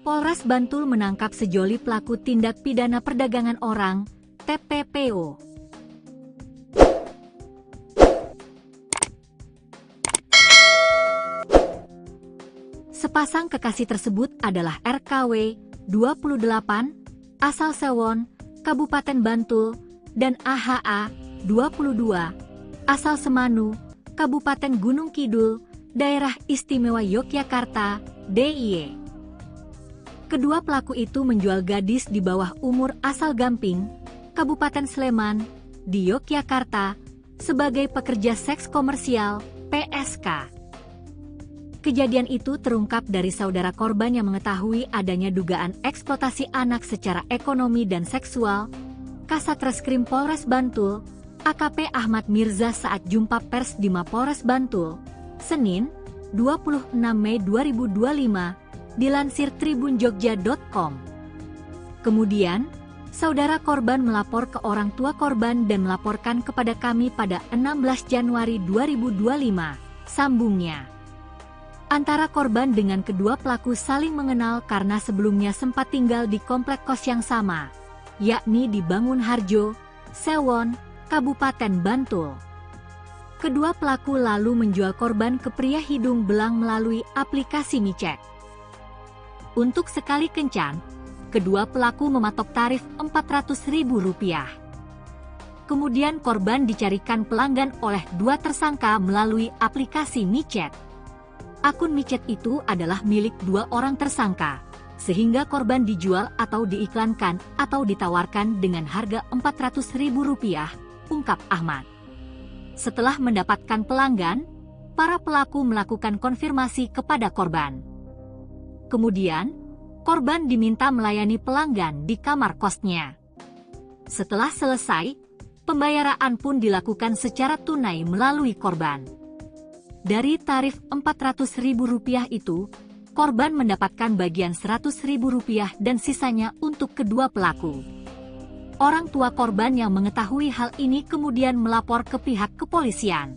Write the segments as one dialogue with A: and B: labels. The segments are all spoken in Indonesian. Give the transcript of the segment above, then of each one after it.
A: Polres Bantul menangkap sejoli pelaku tindak pidana perdagangan orang, TPPO. Sepasang kekasih tersebut adalah RKW, 28, asal Sewon, Kabupaten Bantul, dan AHA, 22, asal Semanu, Kabupaten Gunung Kidul, Daerah Istimewa Yogyakarta, DIY. Kedua pelaku itu menjual gadis di bawah umur asal Gamping, Kabupaten Sleman, di Yogyakarta, sebagai pekerja seks komersial, PSK. Kejadian itu terungkap dari saudara korban yang mengetahui adanya dugaan eksploitasi anak secara ekonomi dan seksual, Kasat Reskrim Polres Bantul, AKP Ahmad Mirza saat jumpa pers di Mapolres Bantul, Senin, 26 Mei 2025, dilansir tribunjogja.com. Kemudian, saudara korban melapor ke orang tua korban dan melaporkan kepada kami pada 16 Januari 2025, sambungnya. Antara korban dengan kedua pelaku saling mengenal karena sebelumnya sempat tinggal di komplek kos yang sama, yakni di Bangun Harjo, Sewon, Kabupaten Bantul. Kedua pelaku lalu menjual korban ke pria hidung belang melalui aplikasi micet. Untuk sekali kencan, kedua pelaku mematok tarif Rp400.000. Kemudian korban dicarikan pelanggan oleh dua tersangka melalui aplikasi micet. Akun micet itu adalah milik dua orang tersangka, sehingga korban dijual atau diiklankan atau ditawarkan dengan harga Rp400.000, ungkap Ahmad. Setelah mendapatkan pelanggan, para pelaku melakukan konfirmasi kepada korban. Kemudian, korban diminta melayani pelanggan di kamar kosnya. Setelah selesai, pembayaran pun dilakukan secara tunai melalui korban. Dari tarif Rp400.000 itu, korban mendapatkan bagian Rp100.000 dan sisanya untuk kedua pelaku. Orang tua korban yang mengetahui hal ini kemudian melapor ke pihak kepolisian.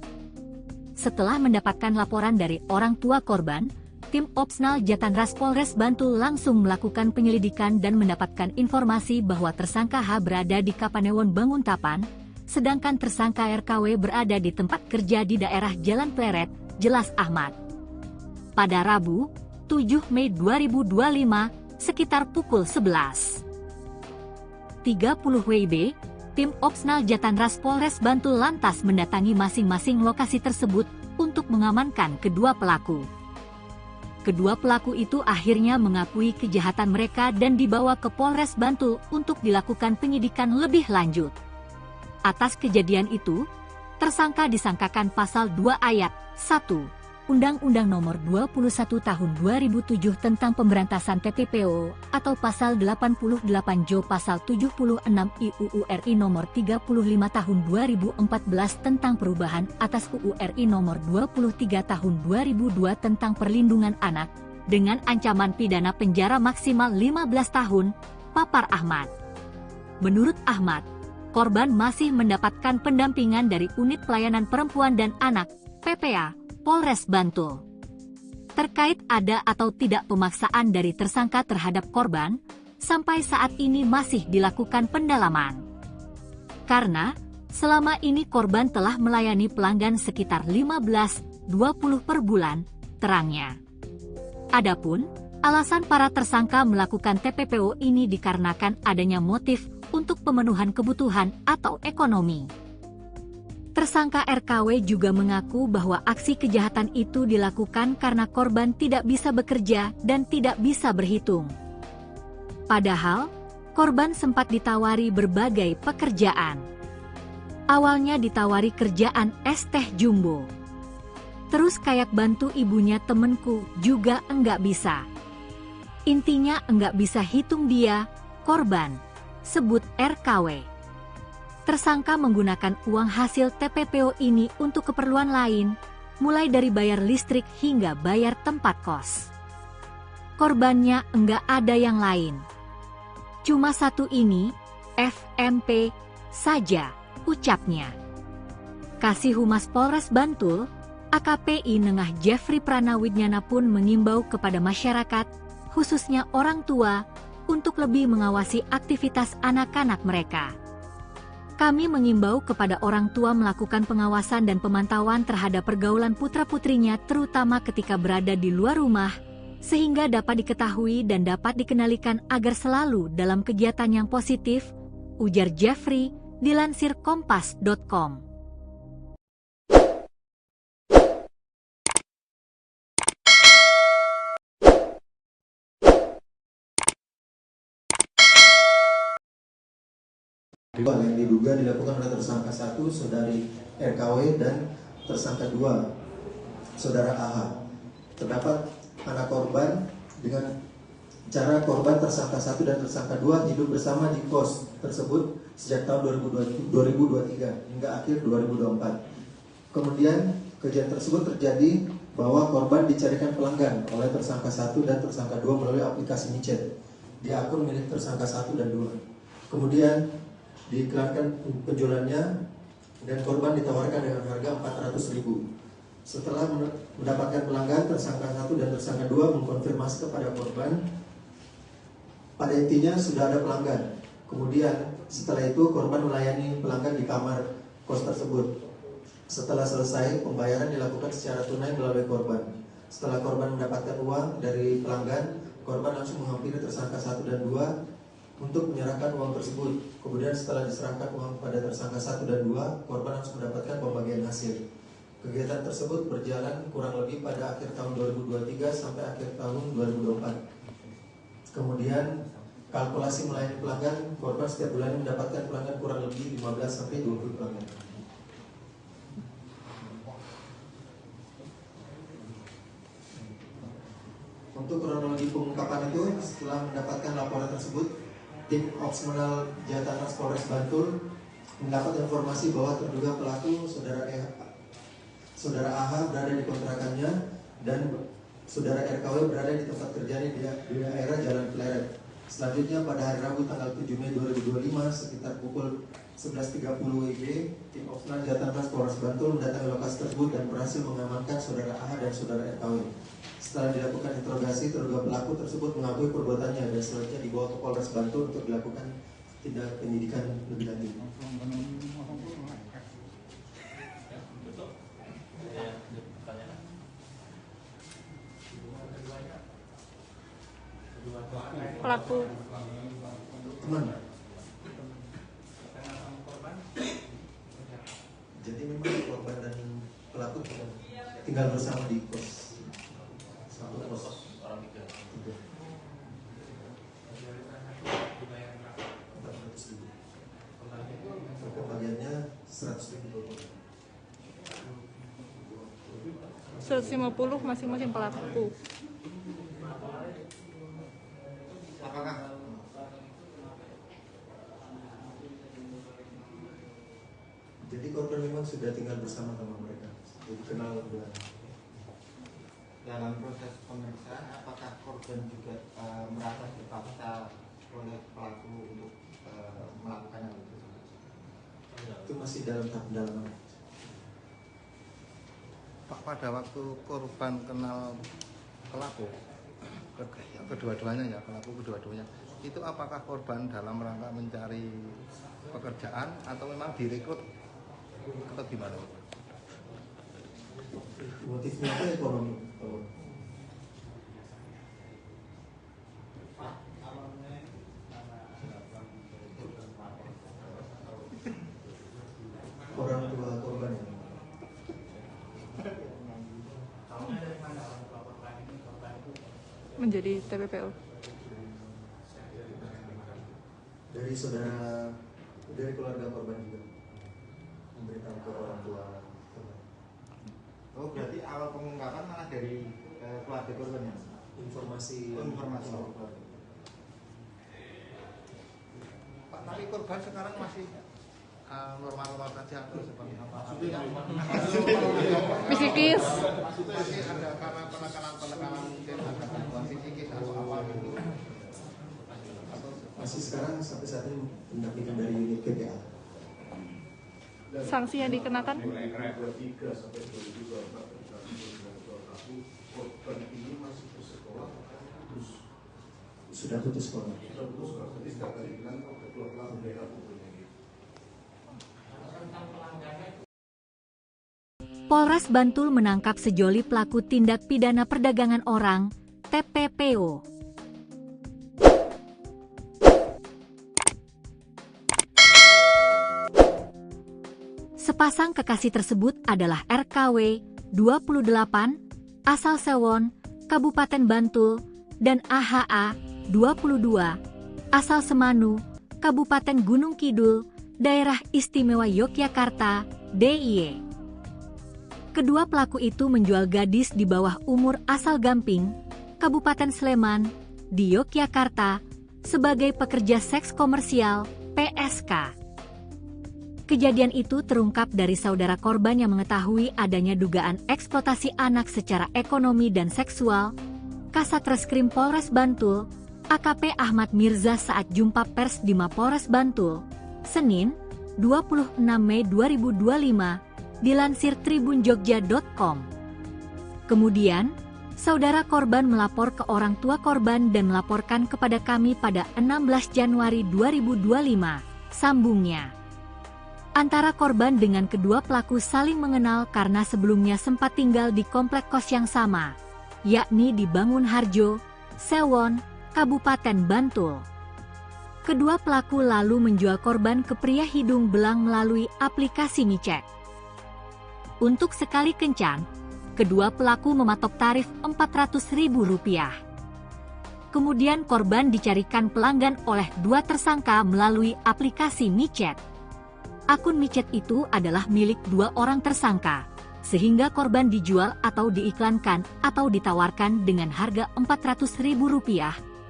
A: Setelah mendapatkan laporan dari orang tua korban, tim Opsnal Jatanras Polres Bantul langsung melakukan penyelidikan dan mendapatkan informasi bahwa tersangka H berada di Kapanewon Banguntapan, sedangkan tersangka RKW berada di tempat kerja di daerah Jalan Pleret, jelas Ahmad. Pada Rabu, 7 Mei 2025, sekitar pukul 11.30 WIB, tim Opsnal Jatanras Polres Bantul lantas mendatangi masing-masing lokasi tersebut untuk mengamankan kedua pelaku. Kedua pelaku itu akhirnya mengakui kejahatan mereka dan dibawa ke Polres Bantul untuk dilakukan penyidikan lebih lanjut. Atas kejadian itu, tersangka disangkakan pasal 2 ayat 1 Undang-Undang Nomor 21 Tahun 2007 tentang Pemberantasan TPPO atau pasal 88 Jo pasal 76 UU RI Nomor 35 Tahun 2014 tentang perubahan atas UU RI Nomor 23 Tahun 2002 tentang perlindungan anak dengan ancaman pidana penjara maksimal 15 tahun, papar Ahmad. Menurut Ahmad, korban masih mendapatkan pendampingan dari Unit Pelayanan Perempuan dan Anak, PPA, Polres Bantul. Terkait ada atau tidak pemaksaan dari tersangka terhadap korban, sampai saat ini masih dilakukan pendalaman. Karena, selama ini korban telah melayani pelanggan sekitar 15-20 per bulan, terangnya. Adapun, alasan para tersangka melakukan TPPO ini dikarenakan adanya motif untuk pemenuhan kebutuhan atau ekonomi. Tersangka RKW juga mengaku bahwa aksi kejahatan itu dilakukan karena korban tidak bisa bekerja dan tidak bisa berhitung. Padahal, korban sempat ditawari berbagai pekerjaan. Awalnya ditawari kerjaan es teh jumbo. Terus kayak bantu ibunya temenku juga enggak bisa. Intinya enggak bisa hitung dia, korban, sebut RKW. Tersangka menggunakan uang hasil TPPO ini untuk keperluan lain, mulai dari bayar listrik hingga bayar tempat kos. Korbannya enggak ada yang lain. Cuma satu ini, FMP, saja, ucapnya. Kasih Humas Polres Bantul, AKP Nengah Jeffrey Pranawidnyana pun mengimbau kepada masyarakat, khususnya orang tua, untuk lebih mengawasi aktivitas anak-anak mereka. Kami mengimbau kepada orang tua melakukan pengawasan dan pemantauan terhadap pergaulan putra-putrinya terutama ketika berada di luar rumah, sehingga dapat diketahui dan dapat dikendalikan agar selalu dalam kegiatan yang positif, ujar Jeffrey, dilansir kompas.com.
B: Yang diduga dilakukan oleh tersangka 1, saudari RKW, dan tersangka 2, saudara AH. Terdapat anak korban dengan cara korban tersangka 1 dan tersangka 2 hidup bersama di kos tersebut sejak tahun 2023 hingga akhir 2024. Kemudian kejadian tersebut terjadi bahwa korban dicarikan pelanggan oleh tersangka 1 dan tersangka 2 melalui aplikasi micet di akun milik tersangka 1 dan 2. Kemudian diiklankan penjualannya dan korban ditawarkan dengan harga 400.000. Setelah mendapatkan pelanggan, tersangka 1 dan tersangka 2 mengkonfirmasi kepada korban pada intinya sudah ada pelanggan. Kemudian setelah itu korban melayani pelanggan di kamar kos tersebut. Setelah selesai, pembayaran dilakukan secara tunai melalui korban. Setelah korban mendapatkan uang dari pelanggan, korban langsung menghampiri tersangka 1 dan 2 untuk menyerahkan uang tersebut. Kemudian setelah diserahkan uang pada tersangka 1 dan 2, korban langsung mendapatkan pembagian hasil. Kegiatan tersebut berjalan kurang lebih pada akhir tahun 2023 sampai akhir tahun 2024. Kemudian kalkulasi melayani pelanggan, korban setiap bulannya mendapatkan pelanggan kurang lebih 15 sampai 20 pelanggan. Untuk kronologi pengungkapan itu, setelah mendapatkan laporan tersebut, tim Opsmenal Jatantras Polres Bantul mendapat informasi bahwa terduga pelaku saudara AH berada di kontrakannya dan saudara RKW berada di tempat kerjanya di daerah Jalan Pleret. Selanjutnya pada hari Rabu tanggal 7 Mei 2025 sekitar pukul 11.30 WIB, tim Opsmenal Jatantras Polres Bantul mendatangi lokasi tersebut dan berhasil mengamankan saudara AH dan saudara RKW. Setelah dilakukan interogasi, terduga pelaku tersebut mengakui perbuatannya dan selanjutnya dibawa ke Polres Bantul untuk dilakukan tindak penyidikan lebih lanjut.
C: Pelaku
B: teman. Jadi memang korban dan pelaku tinggal bersama di kos. Satu kos orang tiga. Pembagiannya 100.000.
C: 150 masing-masing pelaku.
B: Apakah jadi korban memang sudah tinggal bersama mereka, jadi kenal udah.
D: Dalam proses pemeriksaan, apakah korban juga merasa dipaksa oleh pelaku untuk melakukan hal itu?
B: Itu masih dalam tahap pendalaman.
D: Pak, pada waktu korban kenal pelaku kedua-duanya ya, pelaku kedua-duanya, itu apakah korban dalam rangka mencari pekerjaan atau memang direkrut atau gimana?
B: Motifnya itu ekonomi. Orang tua korban.
C: Menjadi TPPO.
B: Dari keluarga korban juga memberitahu ke orang tua.
D: Oh, berarti awal pengungkapan malah dari keluarga korban ya?
B: Informasi.
D: Pak, tapi korban sekarang masih normal-normal saja atau seperti apa?
C: Psikis.
D: Masih ada karena penekanan mungkin ada gangguan psikis atau apa gitu?
B: Masih sekarang sampai saat ini pendampingan dari unit PPA.
C: Sanksi yang dikenakan?
E: Korban ini masih bersekolah, terus
B: Sudah putus sekolah.
A: Polres Bantul menangkap sejoli pelaku tindak pidana perdagangan orang, TPPO. Sepasang kekasih tersebut adalah RKW 28, asal Sewon, Kabupaten Bantul, dan AHA 22, asal Semanu, Kabupaten Gunung Kidul, Daerah Istimewa Yogyakarta, DIY. Kedua pelaku itu menjual gadis di bawah umur asal Gamping, Kabupaten Sleman, di Yogyakarta, sebagai pekerja seks komersial, PSK. Kejadian itu terungkap dari saudara korban yang mengetahui adanya dugaan eksploitasi anak secara ekonomi dan seksual, Kasat Reskrim Polres Bantul, AKP Ahmad Mirza saat jumpa pers di Mapolres Bantul, Senin, 26 Mei 2025, dilansir tribunjogja.com. Kemudian, saudara korban melapor ke orang tua korban dan melaporkan kepada kami pada 16 Januari 2025, sambungnya. Antara korban dengan kedua pelaku saling mengenal karena sebelumnya sempat tinggal di komplek kos yang sama, yakni di Bangunharjo, Sewon, Kabupaten Bantul. Kedua pelaku lalu menjual korban ke pria hidung belang melalui aplikasi micet. Untuk sekali kencan, kedua pelaku mematok tarif Rp400.000. Kemudian korban dicarikan pelanggan oleh dua tersangka melalui aplikasi micet. Akun micet itu adalah milik dua orang tersangka, sehingga korban dijual atau diiklankan atau ditawarkan dengan harga Rp400.000,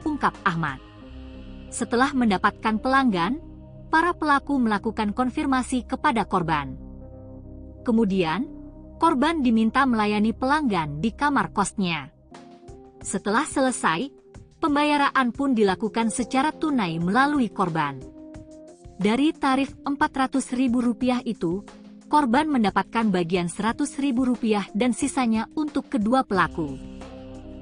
A: ungkap Ahmad. Setelah mendapatkan pelanggan, para pelaku melakukan konfirmasi kepada korban. Kemudian, korban diminta melayani pelanggan di kamar kosnya. Setelah selesai, pembayaran pun dilakukan secara tunai melalui korban. Dari tarif Rp400.000 itu, korban mendapatkan bagian Rp100.000 dan sisanya untuk kedua pelaku.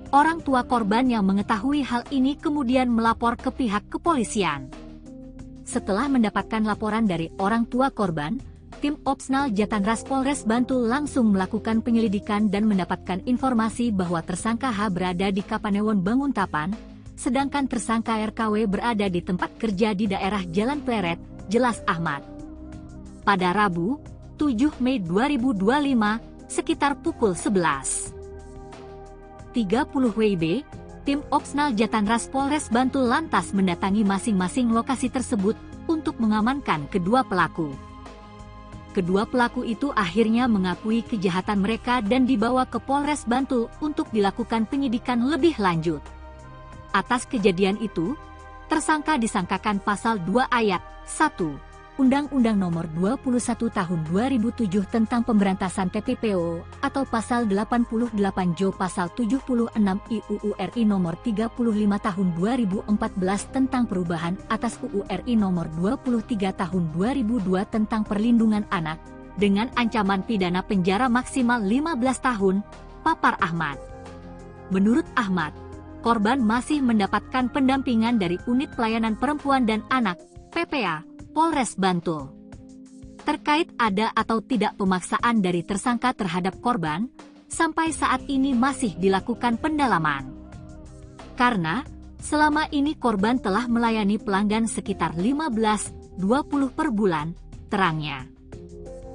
A: Orang tua korban yang mengetahui hal ini kemudian melapor ke pihak kepolisian. Setelah mendapatkan laporan dari orang tua korban, tim Opsnal Jatanras Polres Bantul langsung melakukan penyelidikan dan mendapatkan informasi bahwa tersangka H berada di Kapanewon Banguntapan, sedangkan tersangka RKW berada di tempat kerja di daerah Jalan Pleret, jelas Ahmad. Pada Rabu, 7 Mei 2025, sekitar pukul 11.30 WIB, tim Opsnal Jatanras Polres Bantul lantas mendatangi masing-masing lokasi tersebut untuk mengamankan kedua pelaku. Kedua pelaku itu akhirnya mengakui kejahatan mereka dan dibawa ke Polres Bantul untuk dilakukan penyidikan lebih lanjut. Atas kejadian itu, tersangka disangkakan pasal 2 ayat 1 Undang-Undang Nomor 21 Tahun 2007 tentang Pemberantasan TPPO atau pasal 88 Jo pasal 76 UU RI Nomor 35 Tahun 2014 tentang perubahan atas UU RI Nomor 23 Tahun 2002 tentang perlindungan anak dengan ancaman pidana penjara maksimal 15 tahun, papar Ahmad. Menurut Ahmad, korban masih mendapatkan pendampingan dari Unit Pelayanan Perempuan dan Anak, PPA, Polres Bantul. Terkait ada atau tidak pemaksaan dari tersangka terhadap korban, sampai saat ini masih dilakukan pendalaman. Karena, selama ini korban telah melayani pelanggan sekitar 15-20 per bulan, terangnya.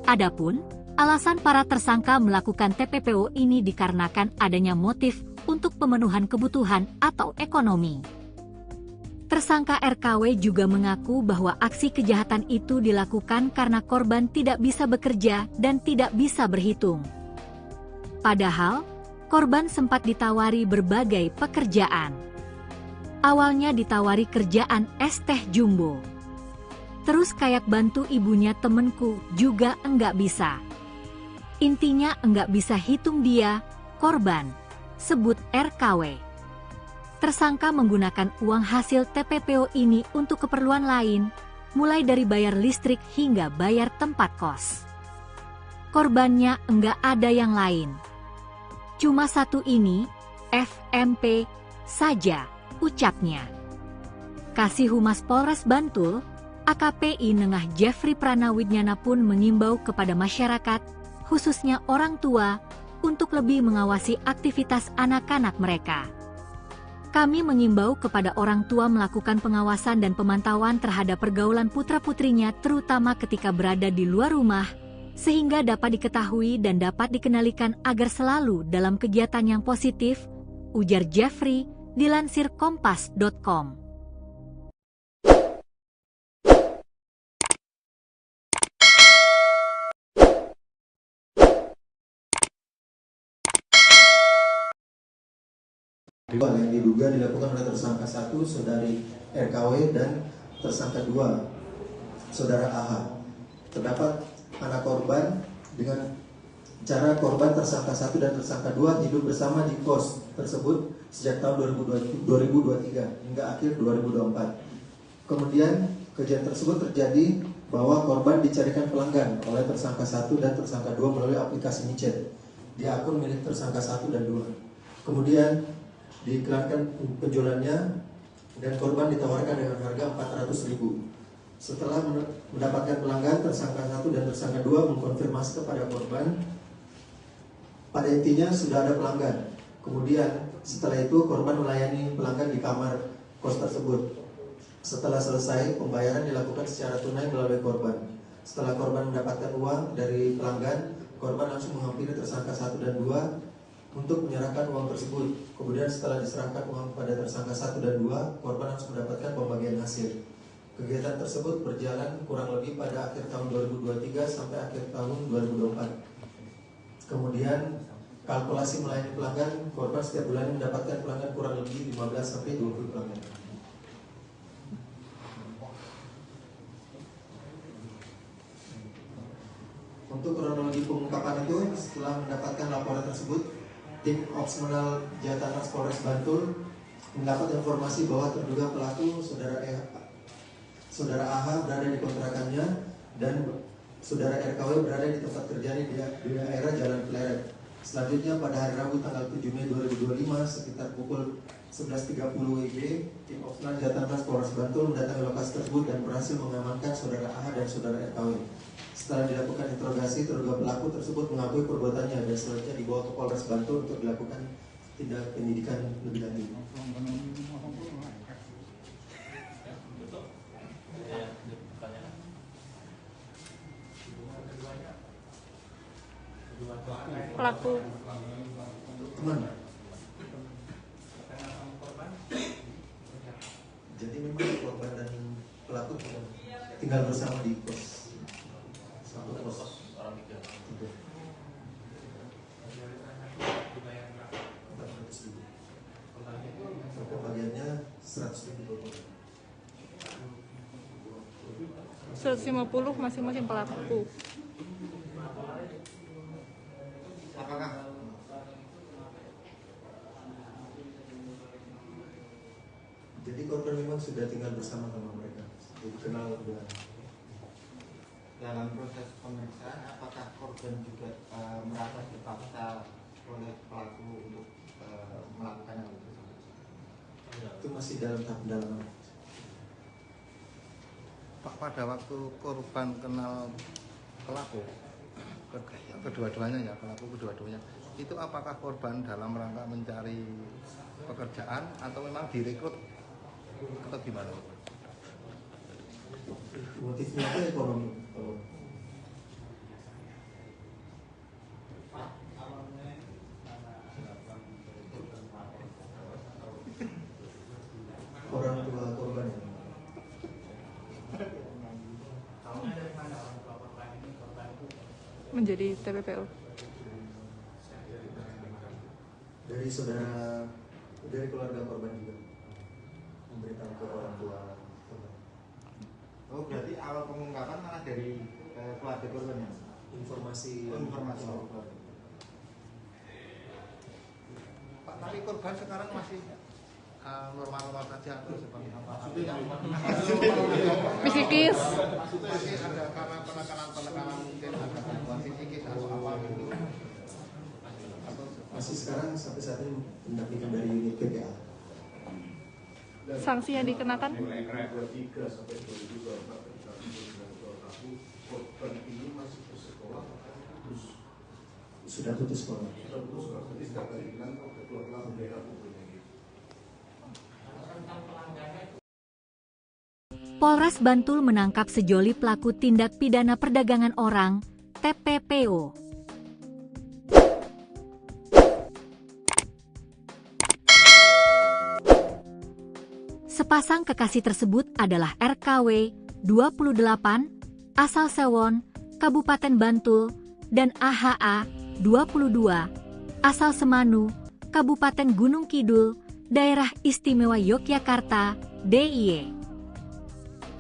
A: Adapun, alasan para tersangka melakukan TPPO ini dikarenakan adanya motif untuk pemenuhan kebutuhan atau ekonomi. Tersangka RKW juga mengaku bahwa aksi kejahatan itu dilakukan karena korban tidak bisa bekerja dan tidak bisa berhitung. Padahal, korban sempat ditawari berbagai pekerjaan. Awalnya ditawari kerjaan es teh jumbo. Terus kayak bantu ibunya temenku juga enggak bisa. Intinya enggak bisa hitung dia, korban, sebut RKW. Tersangka menggunakan uang hasil TPPO ini untuk keperluan lain, mulai dari bayar listrik hingga bayar tempat kos. Korbannya enggak ada yang lain. Cuma satu ini, FMP, saja, ucapnya. Kasih Humas Polres Bantul, AKPI Nengah Jeffrey Pranawidnyana pun mengimbau kepada masyarakat, khususnya orang tua, untuk lebih mengawasi aktivitas anak-anak mereka. Kami mengimbau kepada orang tua melakukan pengawasan dan pemantauan terhadap pergaulan putra-putrinya terutama ketika berada di luar rumah, sehingga dapat diketahui dan dapat dikendalikan agar selalu dalam kegiatan yang positif, ujar Jeffrey, dilansir kompas.com.
B: Yang diduga dilakukan oleh tersangka 1 saudari RKW dan tersangka 2 saudara AH. Terdapat anak korban dengan cara korban tersangka 1 dan tersangka 2 hidup bersama di kos tersebut sejak tahun 2023 hingga akhir 2024. Kemudian kejadian tersebut terjadi bahwa korban dicarikan pelanggan oleh tersangka 1 dan tersangka 2 melalui aplikasi micet di akun milik tersangka 1 dan 2. Kemudian diiklankan penjualannya dan korban ditawarkan dengan harga 400.000. Setelah mendapatkan pelanggan, tersangka 1 dan tersangka 2 mengkonfirmasi kepada korban pada intinya sudah ada pelanggan. Kemudian setelah itu korban melayani pelanggan di kamar kos tersebut. Setelah selesai, pembayaran dilakukan secara tunai melalui korban. Setelah korban mendapatkan uang dari pelanggan, korban langsung menghampiri tersangka 1 dan 2 untuk menyerahkan uang tersebut. Kemudian setelah diserahkan uang kepada tersangka 1 dan 2, korban langsung mendapatkan pembagian hasil. Kegiatan tersebut berjalan kurang lebih pada akhir tahun 2023 sampai akhir tahun 2024. Kemudian kalkulasi melayani pelanggan, korban setiap bulan mendapatkan pelanggan kurang lebih 15 sampai 20 pelanggan. Untuk kronologi pengungkapan itu, setelah mendapatkan laporan tersebut, tim Opsmenal Jatanas Polres Bantul mendapat informasi bahwa terduga pelaku saudara AH berada di kontrakannya dan saudara RKW berada di tempat kerjanya di daerah Jalan Pleret. Selanjutnya pada hari Rabu tanggal 7 Mei 2025 sekitar pukul 11.30 WIB, tim Opsmenal Jatanas Polres Bantul mendatangi lokasi tersebut dan berhasil mengamankan saudara AH dan saudara RKW. Setelah dilakukan interogasi, terduga pelaku tersebut mengakui perbuatannya dan selanjutnya dibawa ke Polres Bantul untuk dilakukan tindak penyidikan lebih lanjut.
C: Pelaku
B: Teman. Jadi memang korban dan pelaku tinggal bersama di kos. Satu kos orang tiga. Bagiannya 100.000.
C: 150 masing-masing pelaku.
D: Apakah
B: jadi korban memang sudah tinggal bersama mereka, jadi kenal udah.
E: Dalam proses pemeriksaan, apakah korban juga merasa dipaksa oleh pelaku untuk melakukan hal tersebut?
B: Itu masih dalam tahap pendalaman.
D: Pak, pada waktu korban kenal pelaku kedua-duanya ya, pelaku kedua-duanya, itu apakah korban dalam rangka mencari pekerjaan atau memang direkrut atau gimana?
B: Motifnya apa ekonomi? Orang tua korban.
C: Menjadi TPPO.
B: Dari saudara, dari keluarga korban juga memberitahu ke orang tua korban.
E: Oh, berarti awal pengungkapan malah dari keluarga korban ya?
B: Informasi.
D: Pak, tapi korban sekarang masih normal-normal saja atau seperti apa?
C: Psikis.
D: Masih ada karena penekanan mungkin ada gangguan psikis atau apa gitu?
B: Masih sekarang sampai saat ini pendampingan dari unit PPA.
C: Sanksi yang dikenakan?
B: Sudah putus sekolah.
A: Polres Bantul menangkap sejoli pelaku tindak pidana perdagangan orang, TPPO. Sepasang kekasih tersebut adalah RKW 28, asal Sewon, Kabupaten Bantul, dan AHA 22, asal Semanu, Kabupaten Gunung Kidul, Daerah Istimewa Yogyakarta, DIY.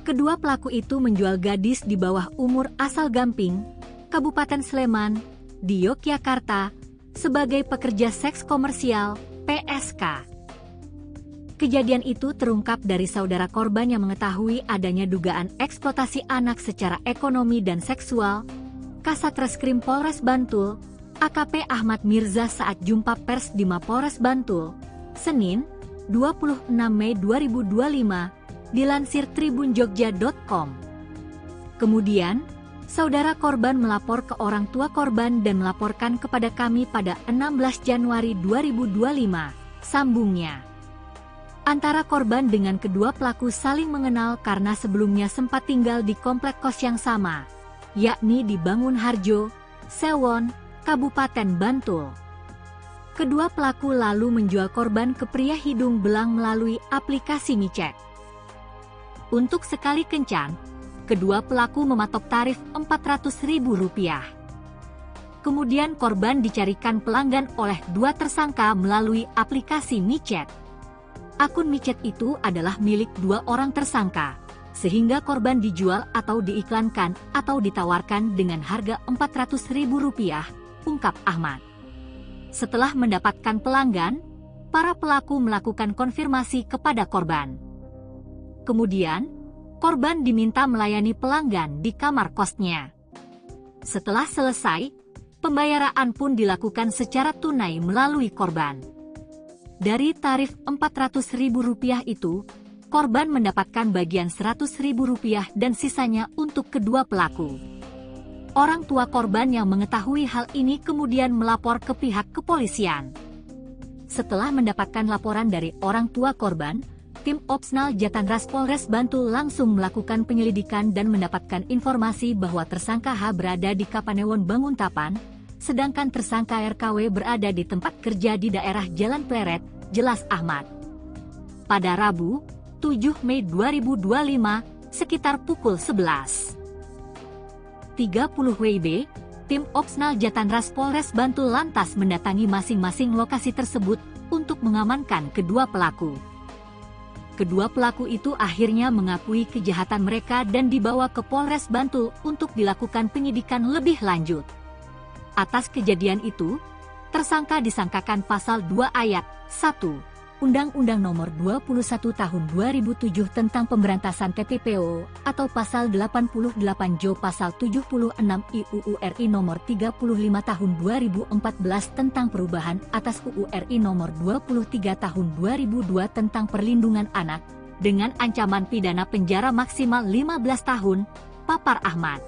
A: Kedua pelaku itu menjual gadis di bawah umur asal Gamping, Kabupaten Sleman, di Yogyakarta, sebagai pekerja seks komersial, PSK. Kejadian itu terungkap dari saudara korban yang mengetahui adanya dugaan eksploitasi anak secara ekonomi dan seksual, Kasat Reskrim Polres Bantul, AKP Ahmad Mirza saat jumpa pers di Mapolres Bantul, Senin, 26 Mei 2025, dilansir tribunjogja.com. Kemudian, saudara korban melapor ke orang tua korban dan melaporkan kepada kami pada 16 Januari 2025, sambungnya. Antara korban dengan kedua pelaku saling mengenal karena sebelumnya sempat tinggal di komplek kos yang sama, yakni di Bangunharjo, Sewon, Kabupaten Bantul. Kedua pelaku lalu menjual korban ke pria hidung belang melalui aplikasi micet. Untuk sekali kencan, kedua pelaku mematok tarif Rp400.000. Kemudian korban dicarikan pelanggan oleh dua tersangka melalui aplikasi micet. Akun micet itu adalah milik dua orang tersangka, sehingga korban dijual atau diiklankan atau ditawarkan dengan harga Rp400.000, ungkap Ahmad. Setelah mendapatkan pelanggan, para pelaku melakukan konfirmasi kepada korban. Kemudian, korban diminta melayani pelanggan di kamar kosnya. Setelah selesai, pembayaran pun dilakukan secara tunai melalui korban. Dari tarif Rp400.000 itu, korban mendapatkan bagian Rp100.000 dan sisanya untuk kedua pelaku. Orang tua korban yang mengetahui hal ini kemudian melapor ke pihak kepolisian. Setelah mendapatkan laporan dari orang tua korban, tim Opsnal Jatanras Polres Bantul langsung melakukan penyelidikan dan mendapatkan informasi bahwa tersangka H berada di Kapanewon Banguntapan, sedangkan tersangka RKW berada di tempat kerja di daerah Jalan Pleret, jelas Ahmad. Pada Rabu, 7 Mei 2025, sekitar pukul 11.30 WIB, tim Opsnal Jatanras Polres Bantul lantas mendatangi masing-masing lokasi tersebut untuk mengamankan kedua pelaku. Kedua pelaku itu akhirnya mengakui kejahatan mereka dan dibawa ke Polres Bantul untuk dilakukan penyidikan lebih lanjut. Atas kejadian itu, tersangka disangkakan pasal 2 ayat 1 Undang-Undang Nomor 21 Tahun 2007 tentang Pemberantasan TPPO atau pasal 88 Jo pasal 76 UU RI Nomor 35 Tahun 2014 tentang perubahan atas UU RI Nomor 23 Tahun 2002 tentang perlindungan anak dengan ancaman pidana penjara maksimal 15 tahun, papar Ahmad.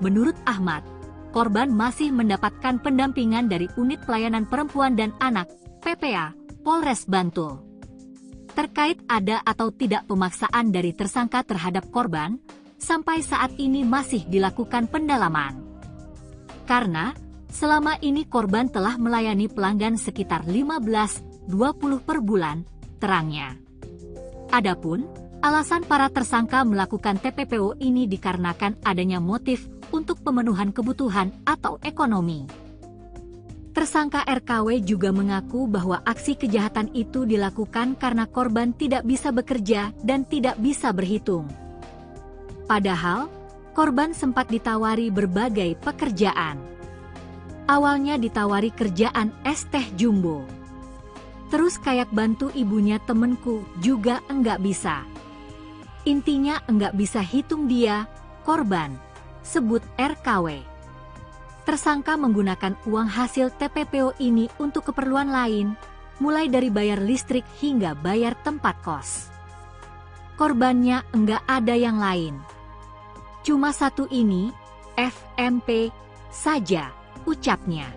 A: Menurut Ahmad, korban masih mendapatkan pendampingan dari Unit Pelayanan Perempuan dan Anak, PPA, Polres Bantul. Terkait ada atau tidak pemaksaan dari tersangka terhadap korban, sampai saat ini masih dilakukan pendalaman. Karena, selama ini korban telah melayani pelanggan sekitar 15-20 per bulan, terangnya. Adapun, alasan para tersangka melakukan TPPO ini dikarenakan adanya motif untuk pemenuhan kebutuhan atau ekonomi. Tersangka RKW juga mengaku bahwa aksi kejahatan itu dilakukan karena korban tidak bisa bekerja dan tidak bisa berhitung. Padahal, korban sempat ditawari berbagai pekerjaan. Awalnya ditawari kerjaan es teh jumbo. Terus kayak bantu ibunya temenku juga enggak bisa. Intinya enggak bisa hitung dia, korban, sebut RKW. Tersangka menggunakan uang hasil TPPO ini untuk keperluan lain, mulai dari bayar listrik hingga bayar tempat kos. korbannya enggak ada yang lain. Cuma satu ini, FMP, saja, ucapnya.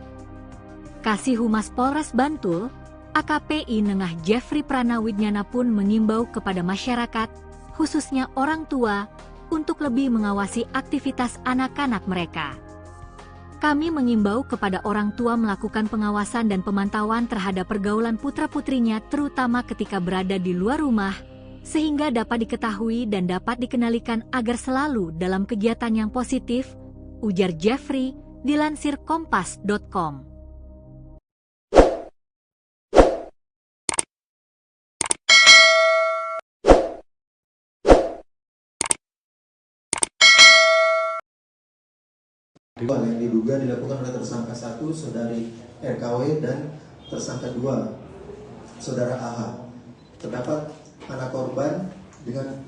A: Kasih Humas Polres Bantul, AKPI Nengah Jeffrey Pranawidnyana pun mengimbau kepada masyarakat, khususnya orang tua, untuk lebih mengawasi aktivitas anak-anak mereka. Kami mengimbau kepada orang tua melakukan pengawasan dan pemantauan terhadap pergaulan putra-putrinya terutama ketika berada di luar rumah, sehingga dapat diketahui dan dapat dikendalikan agar selalu dalam kegiatan yang positif, ujar Jeffrey, dilansir kompas.com.
B: Yang diduga dilakukan oleh tersangka 1 saudari RKW dan tersangka 2 saudara AH. Terdapat anak korban dengan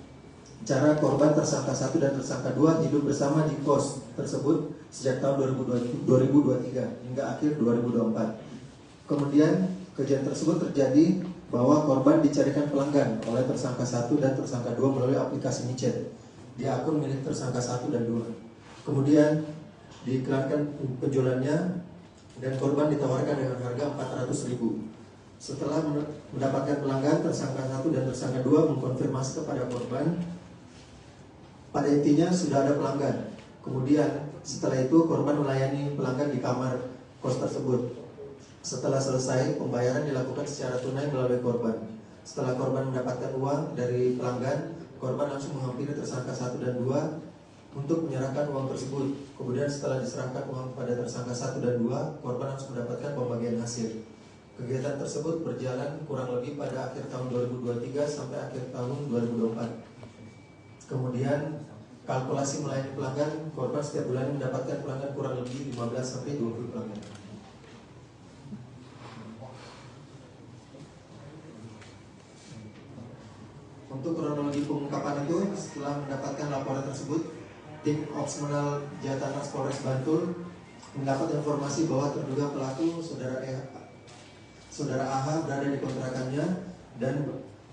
B: cara korban tersangka 1 dan tersangka 2 hidup bersama di kos tersebut sejak tahun 2023 hingga akhir 2024. Kemudian kejadian tersebut terjadi bahwa korban dicarikan pelanggan oleh tersangka 1 dan tersangka 2 melalui aplikasi micet di akun milik tersangka 1 dan 2. Kemudian diiklankan penjualannya dan korban ditawarkan dengan harga 400.000. Setelah mendapatkan pelanggan, tersangka 1 dan tersangka 2 mengkonfirmasi kepada korban pada intinya sudah ada pelanggan. Kemudian setelah itu korban melayani pelanggan di kamar kos tersebut. Setelah selesai, pembayaran dilakukan secara tunai melalui korban. Setelah korban mendapatkan uang dari pelanggan, korban langsung menghampiri tersangka 1 dan 2 untuk menyerahkan uang tersebut. Kemudian setelah diserahkan uang kepada tersangka 1 dan 2, korban langsung mendapatkan pembagian hasil. Kegiatan tersebut berjalan kurang lebih pada akhir tahun 2023 sampai akhir tahun 2024. Kemudian kalkulasi melayani pelanggan, korban setiap bulan mendapatkan pelanggan kurang lebih 15 sampai 20 pelanggan. Untuk kronologi pengungkapan itu, setelah mendapatkan laporan tersebut, tim Opsmenal Jatanas Polres Bantul mendapat informasi bahwa terduga pelaku saudara AH berada di kontrakannya dan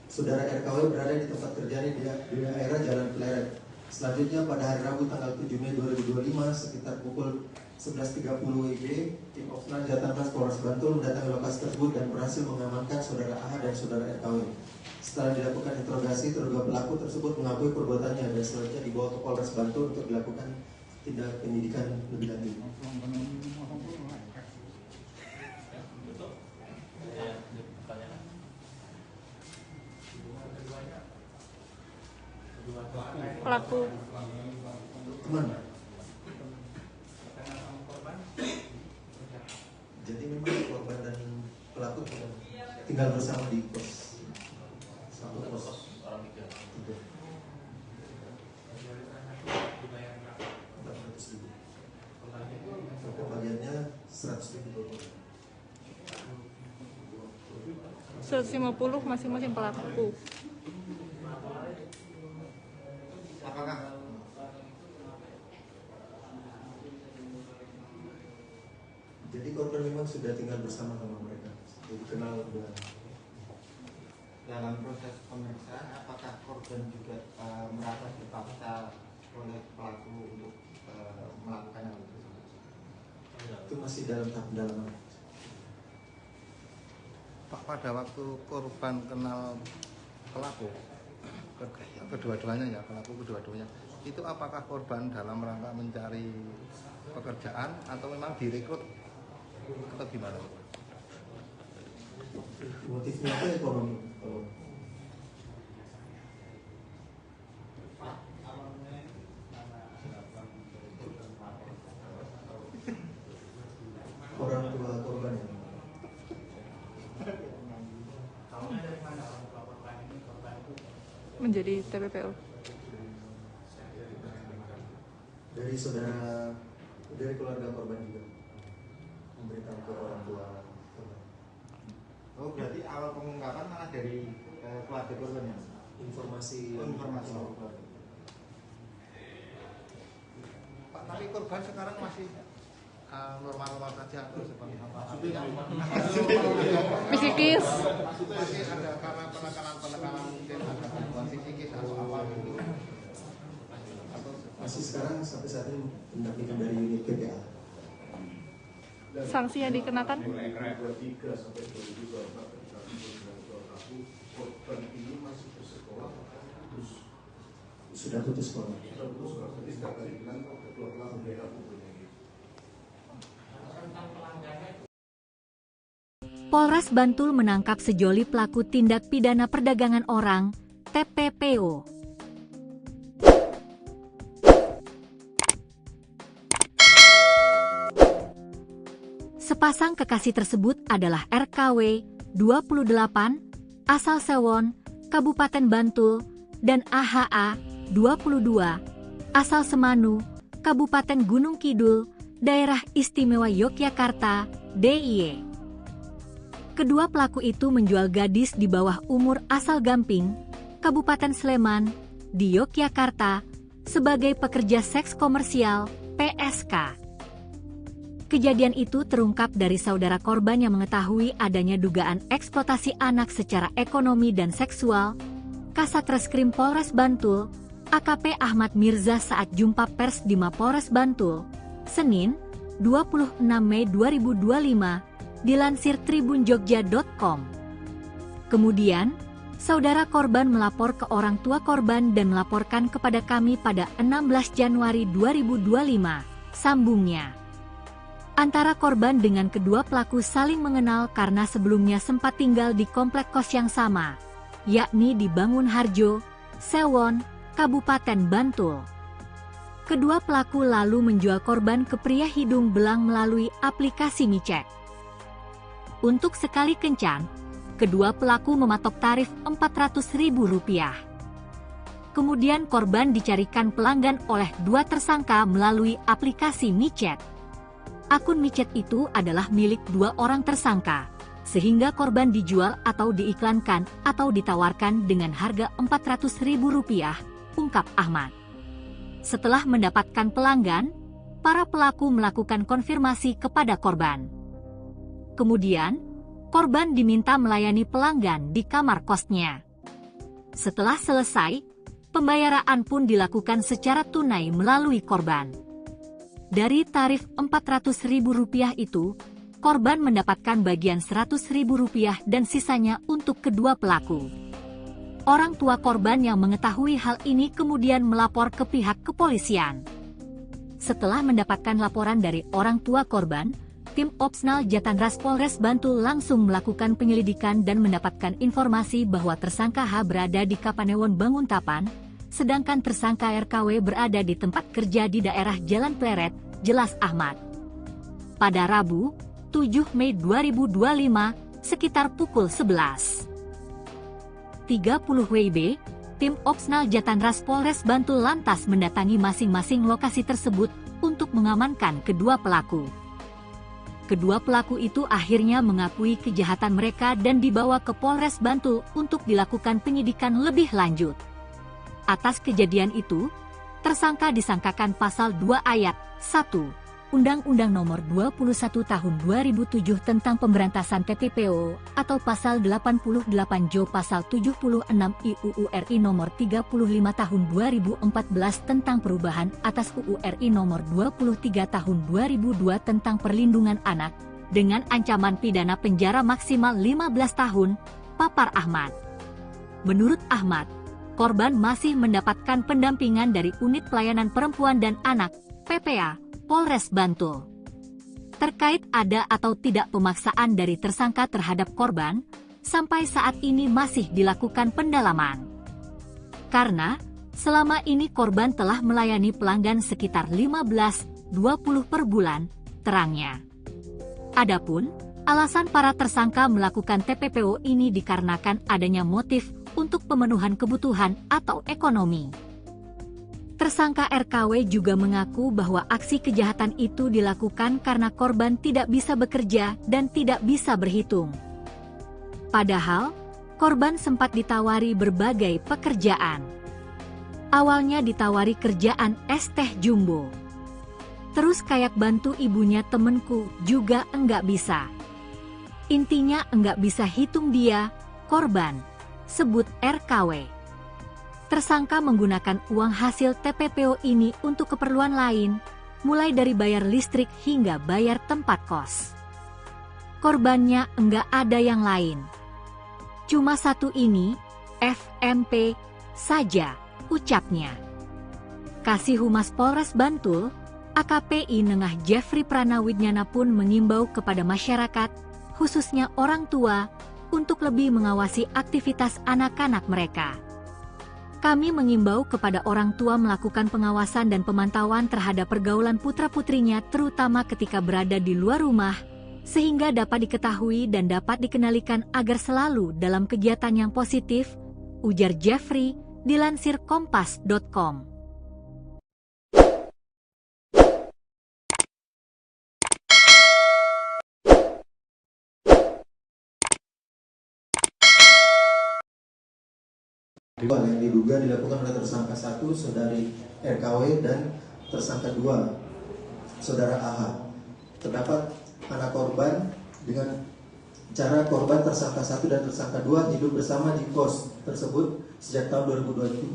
B: saudara RKW berada di tempat kerjanya di daerah Jalan Pleret. Selanjutnya pada hari Rabu tanggal 7 Mei 2025 sekitar pukul 11.30 WIB, tim Opsmenal Jatanas Polres Bantul mendatangi lokasi tersebut dan berhasil mengamankan saudara AH dan saudara RKW. Setelah dilakukan interogasi, terduga pelaku tersebut mengakui perbuatannya dan selanjutnya dibawa ke Polres Bantul untuk dilakukan tindak penyidikan lebih lanjut.
C: Pelaku
B: Teman. Jadi memang korban dan pelaku tinggal bersama di kos. Satu kos orang tiga. Pembagiannya 100.000.
C: 150 masing-masing pelaku.
E: Apakah
B: jadi korban memang sudah tinggal bersama mereka, jadi kenal udah.
E: dalam proses pemeriksaan apakah korban juga merasa dipaksa oleh pelaku untuk melakukan hal tersebut?
B: Itu masih dalam tahap pendalaman.
D: Pak, pada waktu korban kenal pelaku kedua-duanya ya, pelaku kedua-duanya, itu apakah korban dalam rangka mencari pekerjaan atau memang direkrut atau gimana?
B: Motifnya apa ekonomi? Orang tua korban ya?
C: Menjadi TPPO.
B: Dari saudara, dari keluarga korban juga memberitahu ke orang tua korban.
E: Oh, berarti awal pengungkapan malah dari keluarga korban ya?
B: Informasi
D: Pak, tapi korban sekarang masih normal-normal saja atau seperti apa?
C: Psikis.
D: Masih ada karena penekanan mungkin ada gangguan psikis atau
B: masih sekarang sampai saat ini pendampingan dari unit PPA.
C: Sanksi yang dikenakan?
B: Sudah putus sekolah.
A: Polres Bantul menangkap sejoli pelaku tindak pidana perdagangan orang, TPPO. Sepasang kekasih tersebut adalah RKW 28, asal Sewon, Kabupaten Bantul, dan AHA 22, asal Semanu, Kabupaten Gunung Kidul, Daerah Istimewa Yogyakarta, DIY. Kedua pelaku itu menjual gadis di bawah umur asal Gamping, Kabupaten Sleman, di Yogyakarta, sebagai pekerja seks komersial, PSK. Kejadian itu terungkap dari saudara korban yang mengetahui adanya dugaan eksploitasi anak secara ekonomi dan seksual, Kasat Reskrim Polres Bantul, AKP Ahmad Mirza saat jumpa pers di Mapolres Bantul, Senin, 26 Mei 2025, dilansir tribunjogja.com. Kemudian, saudara korban melapor ke orang tua korban dan melaporkan kepada kami pada 16 Januari 2025, sambungnya. Antara korban dengan kedua pelaku saling mengenal karena sebelumnya sempat tinggal di komplek kos yang sama, yakni di Bangun Harjo, Sewon, Kabupaten Bantul. Kedua pelaku lalu menjual korban ke pria hidung belang melalui aplikasi micet. Untuk sekali kencan, kedua pelaku mematok tarif Rp400.000. Kemudian korban dicarikan pelanggan oleh dua tersangka melalui aplikasi micet. Akun micet itu adalah milik dua orang tersangka, sehingga korban dijual atau diiklankan atau ditawarkan dengan harga Rp400.000, ungkap Ahmad. Setelah mendapatkan pelanggan, para pelaku melakukan konfirmasi kepada korban. Kemudian, korban diminta melayani pelanggan di kamar kosnya. Setelah selesai, pembayaran pun dilakukan secara tunai melalui korban. Dari tarif Rp400.000 itu, korban mendapatkan bagian Rp100.000 dan sisanya untuk kedua pelaku. Orang tua korban yang mengetahui hal ini kemudian melapor ke pihak kepolisian. Setelah mendapatkan laporan dari orang tua korban, tim Opsnal Jatanras Polres Bantul langsung melakukan penyelidikan dan mendapatkan informasi bahwa tersangka H berada di Kapanewon Banguntapan, sedangkan tersangka RKW berada di tempat kerja di daerah Jalan Pleret, jelas Ahmad. Pada Rabu, 7 Mei 2025, sekitar pukul 11.30 WIB, tim Opsnal Jatanras Polres Bantul lantas mendatangi masing-masing lokasi tersebut untuk mengamankan kedua pelaku. Kedua pelaku itu akhirnya mengakui kejahatan mereka dan dibawa ke Polres Bantul untuk dilakukan penyidikan lebih lanjut. Atas kejadian itu, tersangka disangkakan pasal 2 ayat 1 Undang-Undang Nomor 21 Tahun 2007 tentang Pemberantasan TPPO atau pasal 88 Jo pasal 76 UU RI Nomor 35 Tahun 2014 tentang perubahan atas UU RI Nomor 23 Tahun 2002 tentang perlindungan anak dengan ancaman pidana penjara maksimal 15 tahun, papar Ahmad. Menurut Ahmad, korban masih mendapatkan pendampingan dari Unit Pelayanan Perempuan dan Anak, PPA, Polres Bantul. Terkait ada atau tidak pemaksaan dari tersangka terhadap korban, sampai saat ini masih dilakukan pendalaman. Karena, selama ini korban telah melayani pelanggan sekitar 15-20 per bulan, terangnya. Adapun, alasan para tersangka melakukan TPPO ini dikarenakan adanya motif untuk pemenuhan kebutuhan atau ekonomi. Tersangka RKW juga mengaku bahwa aksi kejahatan itu dilakukan karena korban tidak bisa bekerja dan tidak bisa berhitung. Padahal, korban sempat ditawari berbagai pekerjaan. Awalnya ditawari kerjaan es teh jumbo. Terus kayak bantu ibunya temenku juga enggak bisa. Intinya enggak bisa hitung dia, korban, sebut RKW. Tersangka menggunakan uang hasil TPPO ini untuk keperluan lain, mulai dari bayar listrik hingga bayar tempat kos. Korbannya enggak ada yang lain. Cuma satu ini, FMP, saja, ucapnya. Kasih Humas Polres Bantul, AKP Nengah Jeffrey Pranawidnyana pun mengimbau kepada masyarakat, khususnya orang tua, untuk lebih mengawasi aktivitas anak-anak mereka. Kami mengimbau kepada orang tua melakukan pengawasan dan pemantauan terhadap pergaulan putra-putrinya terutama ketika berada di luar rumah, sehingga dapat diketahui dan dapat dikendalikan agar selalu dalam kegiatan yang positif, ujar Jeffrey, dilansir kompas.com.
B: Yang diduga dilakukan oleh tersangka 1 saudari RKW dan tersangka 2 saudara AH. Terdapat anak korban dengan cara korban tersangka 1 dan tersangka 2 hidup bersama di kos tersebut sejak tahun 2023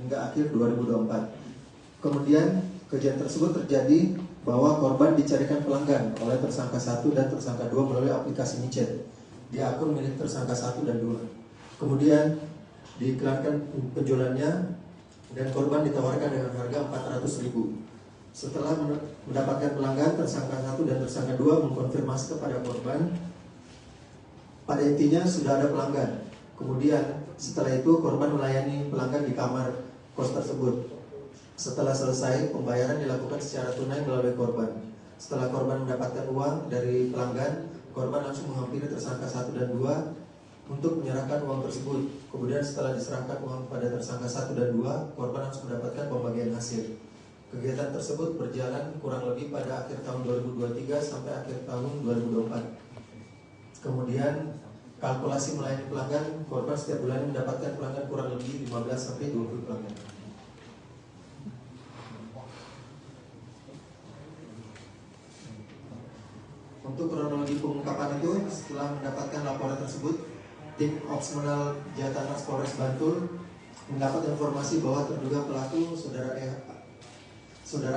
B: hingga akhir 2024. Kemudian kejadian tersebut terjadi bahwa korban dicarikan pelanggan oleh tersangka 1 dan tersangka 2 melalui aplikasi micet di akun milik tersangka 1 dan 2. Kemudian diiklankan penjualannya dan korban ditawarkan dengan harga 400.000. Setelah mendapatkan pelanggan, tersangka 1 dan tersangka 2 mengkonfirmasi kepada korban pada intinya sudah ada pelanggan. Kemudian setelah itu korban melayani pelanggan di kamar kos tersebut. Setelah selesai, pembayaran dilakukan secara tunai melalui korban. Setelah korban mendapatkan uang dari pelanggan, korban langsung menghampiri tersangka 1 dan 2 untuk menyerahkan uang tersebut. Kemudian setelah diserahkan uang pada tersangka 1 dan 2, korban langsung mendapatkan pembagian hasil. Kegiatan tersebut berjalan kurang lebih pada akhir tahun 2023 sampai akhir tahun 2024. Kemudian kalkulasi melayani pelanggan, korban setiap bulan mendapatkan pelanggan kurang lebih 15 sampai 20 pelanggan. Untuk kronologi pengungkapan itu, setelah mendapatkan laporan tersebut, tim Opsmenal Jatanas Polres Bantul mendapat informasi bahwa terduga pelaku saudara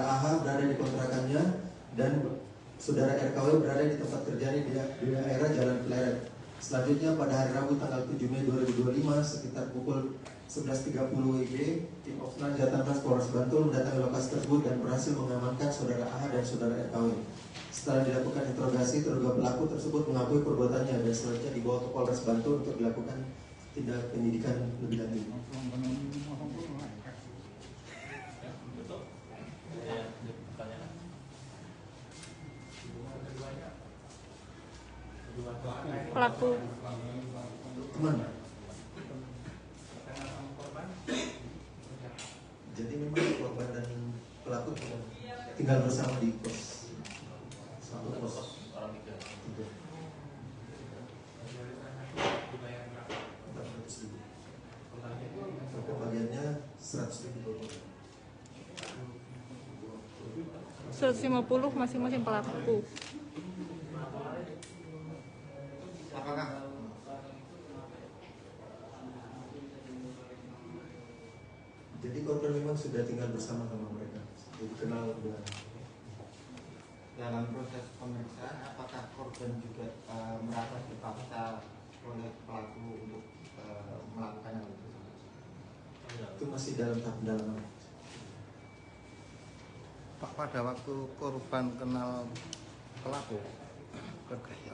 B: AH berada di kontrakannya dan saudara RKW berada di tempat kerjanya di daerah Jalan Pleret. Selanjutnya pada hari Rabu tanggal 7 Mei 2025 sekitar pukul 11.30 WIB, tim Opsmenal Jatanas Polres Bantul mendatangi lokasi tersebut dan berhasil mengamankan saudara AH dan saudara RKW. Setelah dilakukan interogasi, terduga pelaku tersebut mengakui perbuatannya dan selanjutnya dibawa ke Polres Bantul untuk dilakukan tindak penyidikan lebih lanjut.
C: Pelaku
B: Teman. Jadi memang korban dan pelaku tinggal bersama di kos. Satu kos orang tiga. Bagiannya 100.000.
C: 150 masing-masing pelaku.
E: Apakah
B: jadi korban memang sudah tinggal bersama mereka, jadi kenal udah.
E: dalam proses pemeriksaan apakah korban juga merasa dipaksa oleh pelaku untuk melakukan hal itu?
B: Itu masih dalam tahap pendalaman.
D: Pak, pada waktu korban kenal pelaku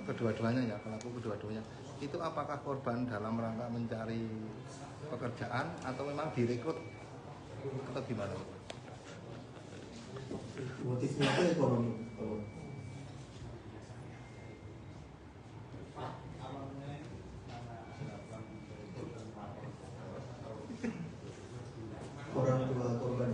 D: kedua-duanya ya, pelaku kedua-duanya, itu apakah korban dalam rangka mencari pekerjaan atau memang direkrut atau gimana?
B: Motifnya apa ekonomi? Orang tua korban.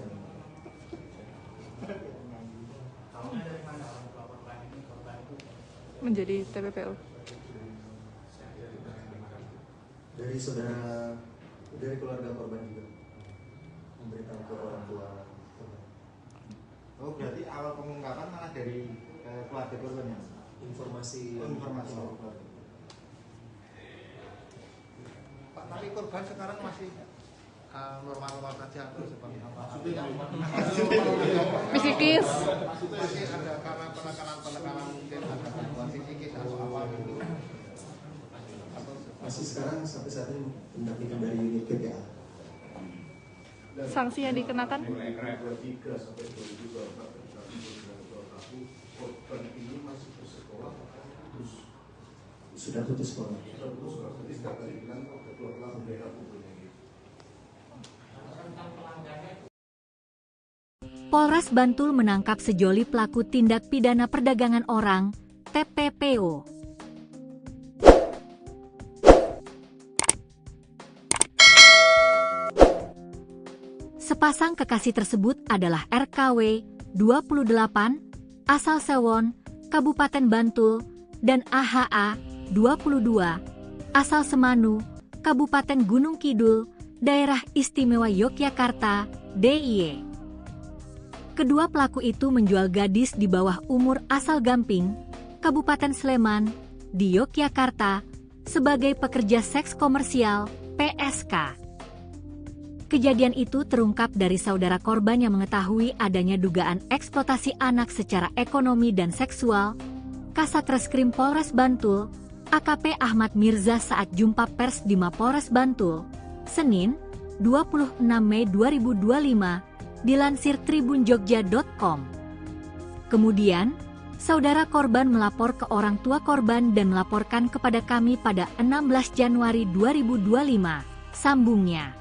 C: Menjadi TPPO.
B: Dari saudara, dari keluarga korban juga memberitahu ke orang tua.
E: Oh, berarti awal pengungkapan malah dari keluarga korban ya?
B: Informasi.
D: Pak, tapi korban sekarang masih normal-normal saja atau seperti apa?
C: Psikis.
D: Masih ada karena penekanan mungkin ada gangguan psikis atau apa gitu.
B: Masih sekarang sampai saat ini pendampingan dari unit PPA.
C: Sanksi yang dikenakan?
B: Sudah putus sekolah.
A: Polres Bantul menangkap sejoli pelaku tindak pidana perdagangan orang, TPPO. Sepasang kekasih tersebut adalah RKW 28, asal Sewon, Kabupaten Bantul, dan AHA 22, asal Semanu, Kabupaten Gunung Kidul, Daerah Istimewa Yogyakarta, DIY. Kedua pelaku itu menjual gadis di bawah umur asal Gamping, Kabupaten Sleman, di Yogyakarta, sebagai pekerja seks komersial, PSK. Kejadian itu terungkap dari saudara korban yang mengetahui adanya dugaan eksploitasi anak secara ekonomi dan seksual, Kasat Reskrim Polres Bantul, AKP Ahmad Mirza saat jumpa pers di Mapolres Bantul, Senin, 26 Mei 2025, dilansir tribunjogja.com. Kemudian, saudara korban melapor ke orang tua korban dan melaporkan kepada kami pada 16 Januari 2025, sambungnya.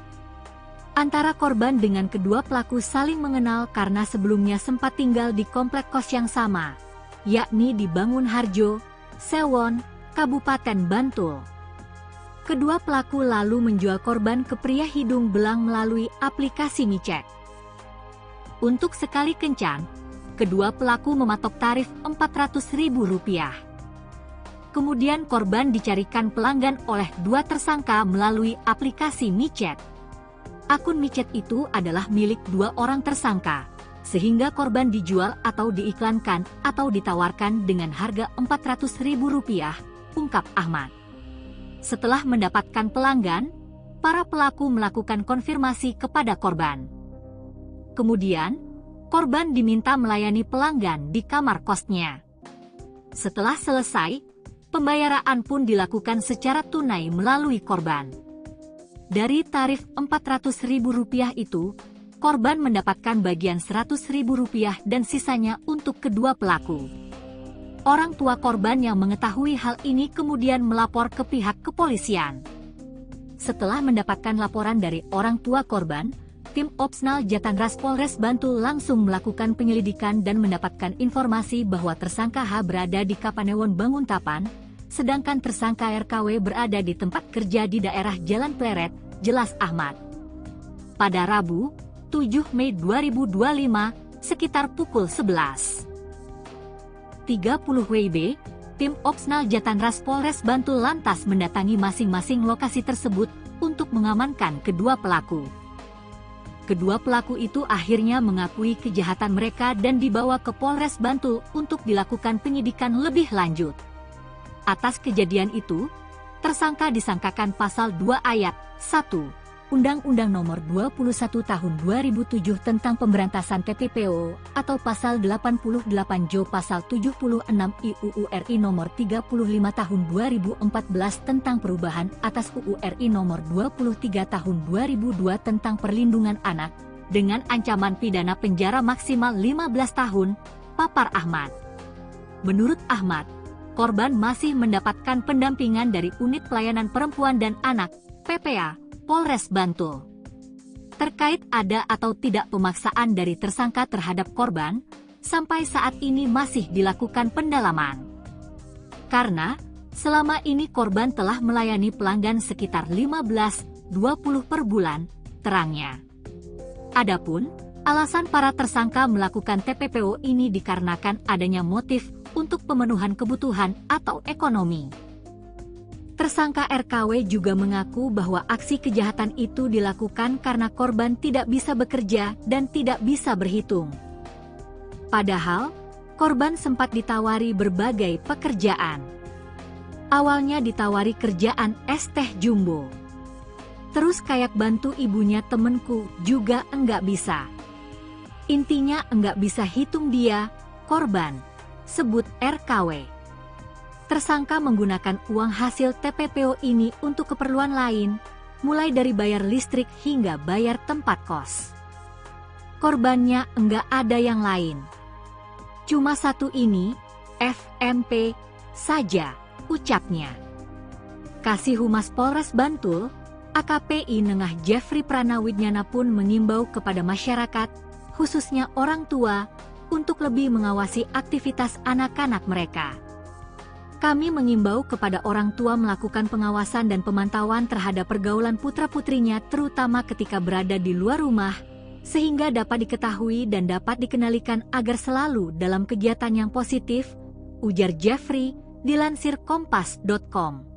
A: Antara korban dengan kedua pelaku saling mengenal karena sebelumnya sempat tinggal di komplek kos yang sama, yakni di Bangun Harjo, Sewon, Kabupaten Bantul. Kedua pelaku lalu menjual korban ke pria hidung belang melalui aplikasi micet. Untuk sekali kencan, kedua pelaku mematok tarif Rp400.000. Kemudian korban dicarikan pelanggan oleh dua tersangka melalui aplikasi micet. Akun micet itu adalah milik dua orang tersangka, sehingga korban dijual atau diiklankan atau ditawarkan dengan harga Rp400.000, ungkap Ahmad. Setelah mendapatkan pelanggan, para pelaku melakukan konfirmasi kepada korban. Kemudian, korban diminta melayani pelanggan di kamar kosnya. Setelah selesai, pembayaran pun dilakukan secara tunai melalui korban. Dari tarif Rp400.000 itu, korban mendapatkan bagian Rp100.000 dan sisanya untuk kedua pelaku. Orang tua korban yang mengetahui hal ini kemudian melapor ke pihak kepolisian. Setelah mendapatkan laporan dari orang tua korban, tim Opsnal Jatangras Polres Bantul langsung melakukan penyelidikan dan mendapatkan informasi bahwa tersangka H berada di Kapanewon Banguntapan, sedangkan tersangka RKW berada di tempat kerja di daerah Jalan Pleret, jelas Ahmad. Pada Rabu, 7 Mei 2025, sekitar pukul 11.30 WIB, tim Opsnal Jatangras Polres Bantul lantas mendatangi masing-masing lokasi tersebut untuk mengamankan kedua pelaku. Kedua pelaku itu akhirnya mengakui kejahatan mereka dan dibawa ke Polres Bantul untuk dilakukan penyidikan lebih lanjut. Atas kejadian itu, tersangka disangkakan pasal 2 ayat 1 Undang-Undang Nomor 21 Tahun 2007 tentang Pemberantasan TPPO atau pasal 88 Jo pasal 76 UU RI Nomor 35 Tahun 2014 tentang perubahan atas UU RI Nomor 23 Tahun 2002 tentang perlindungan anak dengan ancaman pidana penjara maksimal 15 tahun, papar Ahmad. Menurut Ahmad, korban masih mendapatkan pendampingan dari Unit Pelayanan Perempuan dan Anak, PPA, Polres Bantul. Terkait ada atau tidak pemaksaan dari tersangka terhadap korban, sampai saat ini masih dilakukan pendalaman. Karena, selama ini korban telah melayani pelanggan sekitar 15-20 per bulan, terangnya. Adapun, alasan para tersangka melakukan TPPO ini dikarenakan adanya motif untuk pemenuhan kebutuhan atau ekonomi. Tersangka RKW juga mengaku bahwa aksi kejahatan itu dilakukan karena korban tidak bisa bekerja dan tidak bisa berhitung. Padahal, korban sempat ditawari berbagai pekerjaan. Awalnya ditawari kerjaan es teh jumbo. Terus kayak bantu ibunya temenku juga enggak bisa. Intinya enggak bisa hitung dia, korban, sebut RKW. Tersangka menggunakan uang hasil TPPO ini untuk keperluan lain, mulai dari bayar listrik hingga bayar tempat kos. Korbannya enggak ada yang lain. Cuma satu ini, FMP, saja, ucapnya. Kasih Humas Polres Bantul, AKPI Nengah Jeffrey Pranawidnyana pun mengimbau kepada masyarakat, khususnya orang tua, untuk lebih mengawasi aktivitas anak-anak mereka. Kami mengimbau kepada orang tua melakukan pengawasan dan pemantauan terhadap pergaulan putra-putrinya terutama ketika berada di luar rumah, sehingga dapat diketahui dan dapat dikendalikan agar selalu dalam kegiatan yang positif, ujar Jeffrey, dilansir kompas.com.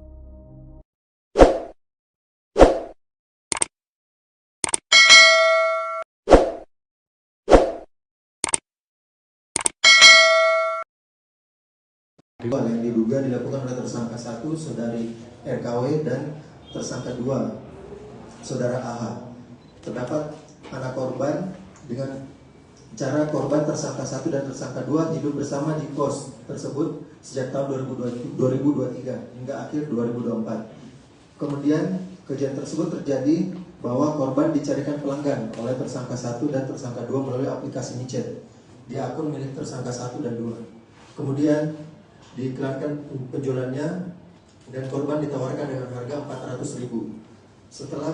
B: Yang diduga dilakukan oleh tersangka 1 saudari RKW dan tersangka 2 saudara AH. Terdapat anak korban dengan cara korban tersangka 1 dan tersangka 2 hidup bersama di kos tersebut sejak tahun 2023 hingga akhir 2024. Kemudian kejadian tersebut terjadi bahwa korban dicarikan pelanggan oleh tersangka 1 dan tersangka 2 melalui aplikasi micet di akun milik tersangka 1 dan 2. Kemudian diiklankan penjualannya dan korban ditawarkan dengan harga 400.000. Setelah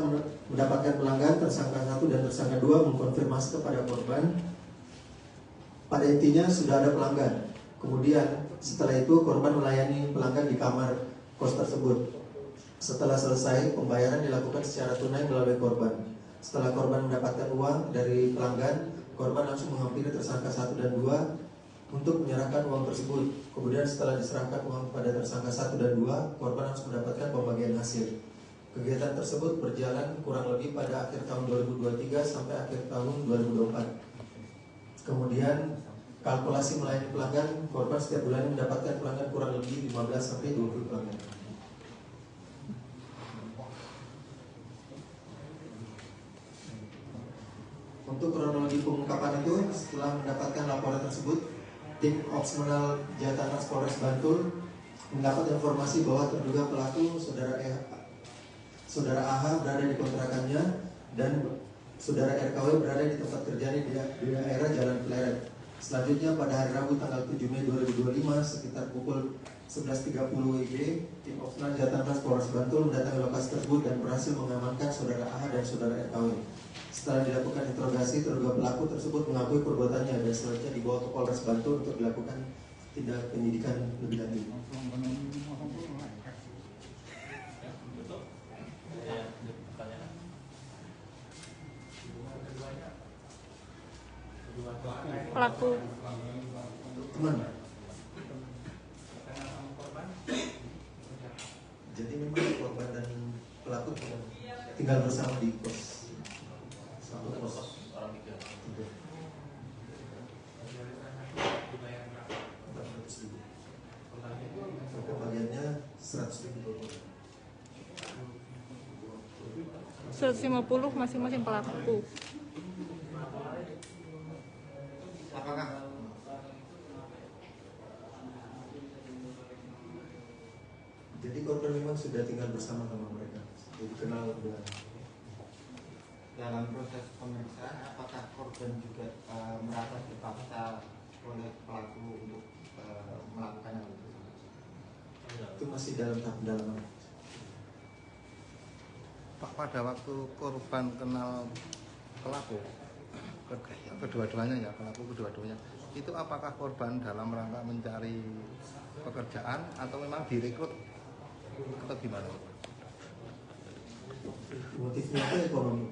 B: mendapatkan pelanggan, tersangka 1 dan tersangka 2 mengkonfirmasi kepada korban pada intinya sudah ada pelanggan. Kemudian setelah itu korban melayani pelanggan di kamar kos tersebut. Setelah selesai, pembayaran dilakukan secara tunai melalui korban. Setelah korban mendapatkan uang dari pelanggan, korban langsung menghampiri tersangka 1 dan 2 untuk menyerahkan uang tersebut. Kemudian setelah diserahkan uang kepada tersangka 1 dan 2, korban langsung mendapatkan pembagian hasil. Kegiatan tersebut berjalan kurang lebih pada akhir tahun 2023 sampai akhir tahun 2024. Kemudian kalkulasi melayani pelanggan, korban setiap bulan mendapatkan pelanggan kurang lebih 15 sampai 20 pelanggan. Untuk kronologi pengungkapan itu, setelah mendapatkan laporan tersebut, tim Opsmenal Jatanas Polres Bantul mendapat informasi bahwa terduga pelaku saudara AH berada di kontrakannya dan saudara RKW berada di tempat kerjanya di daerah Jalan Pleret. Selanjutnya pada hari Rabu tanggal 7 Mei 2025 sekitar pukul 11.30 WIB, tim Opsmenal Jatanas Polres Bantul mendatangi lokasi tersebut dan berhasil mengamankan saudara AH dan saudara RKW. Setelah dilakukan interogasi, terduga pelaku tersebut mengakui perbuatannya dan selanjutnya dibawa ke Polres Bantul untuk dilakukan tindak penyidikan lebih lanjut.
C: Pelaku.
B: Teman. Jadi memang korban dan pelaku tinggal bersama di kos. Satu kos orang tiga. Bagiannya 100.000.
C: 150 masing-masing pelaku.
E: Apakah
B: jadi korban memang sudah tinggal bersama mereka, jadi kenal udah.
E: dalam proses pemeriksaan apakah korban juga merasa dipaksa oleh pelaku untuk melakukan hal itu?
B: Itu masih dalam tahap pendalaman.
D: Pak, pada waktu korban kenal pelaku kedua-duanya ya, pelaku kedua-duanya itu apakah korban dalam rangka mencari pekerjaan atau memang direkrut atau gimana?
B: Motifnya itu ekonomi.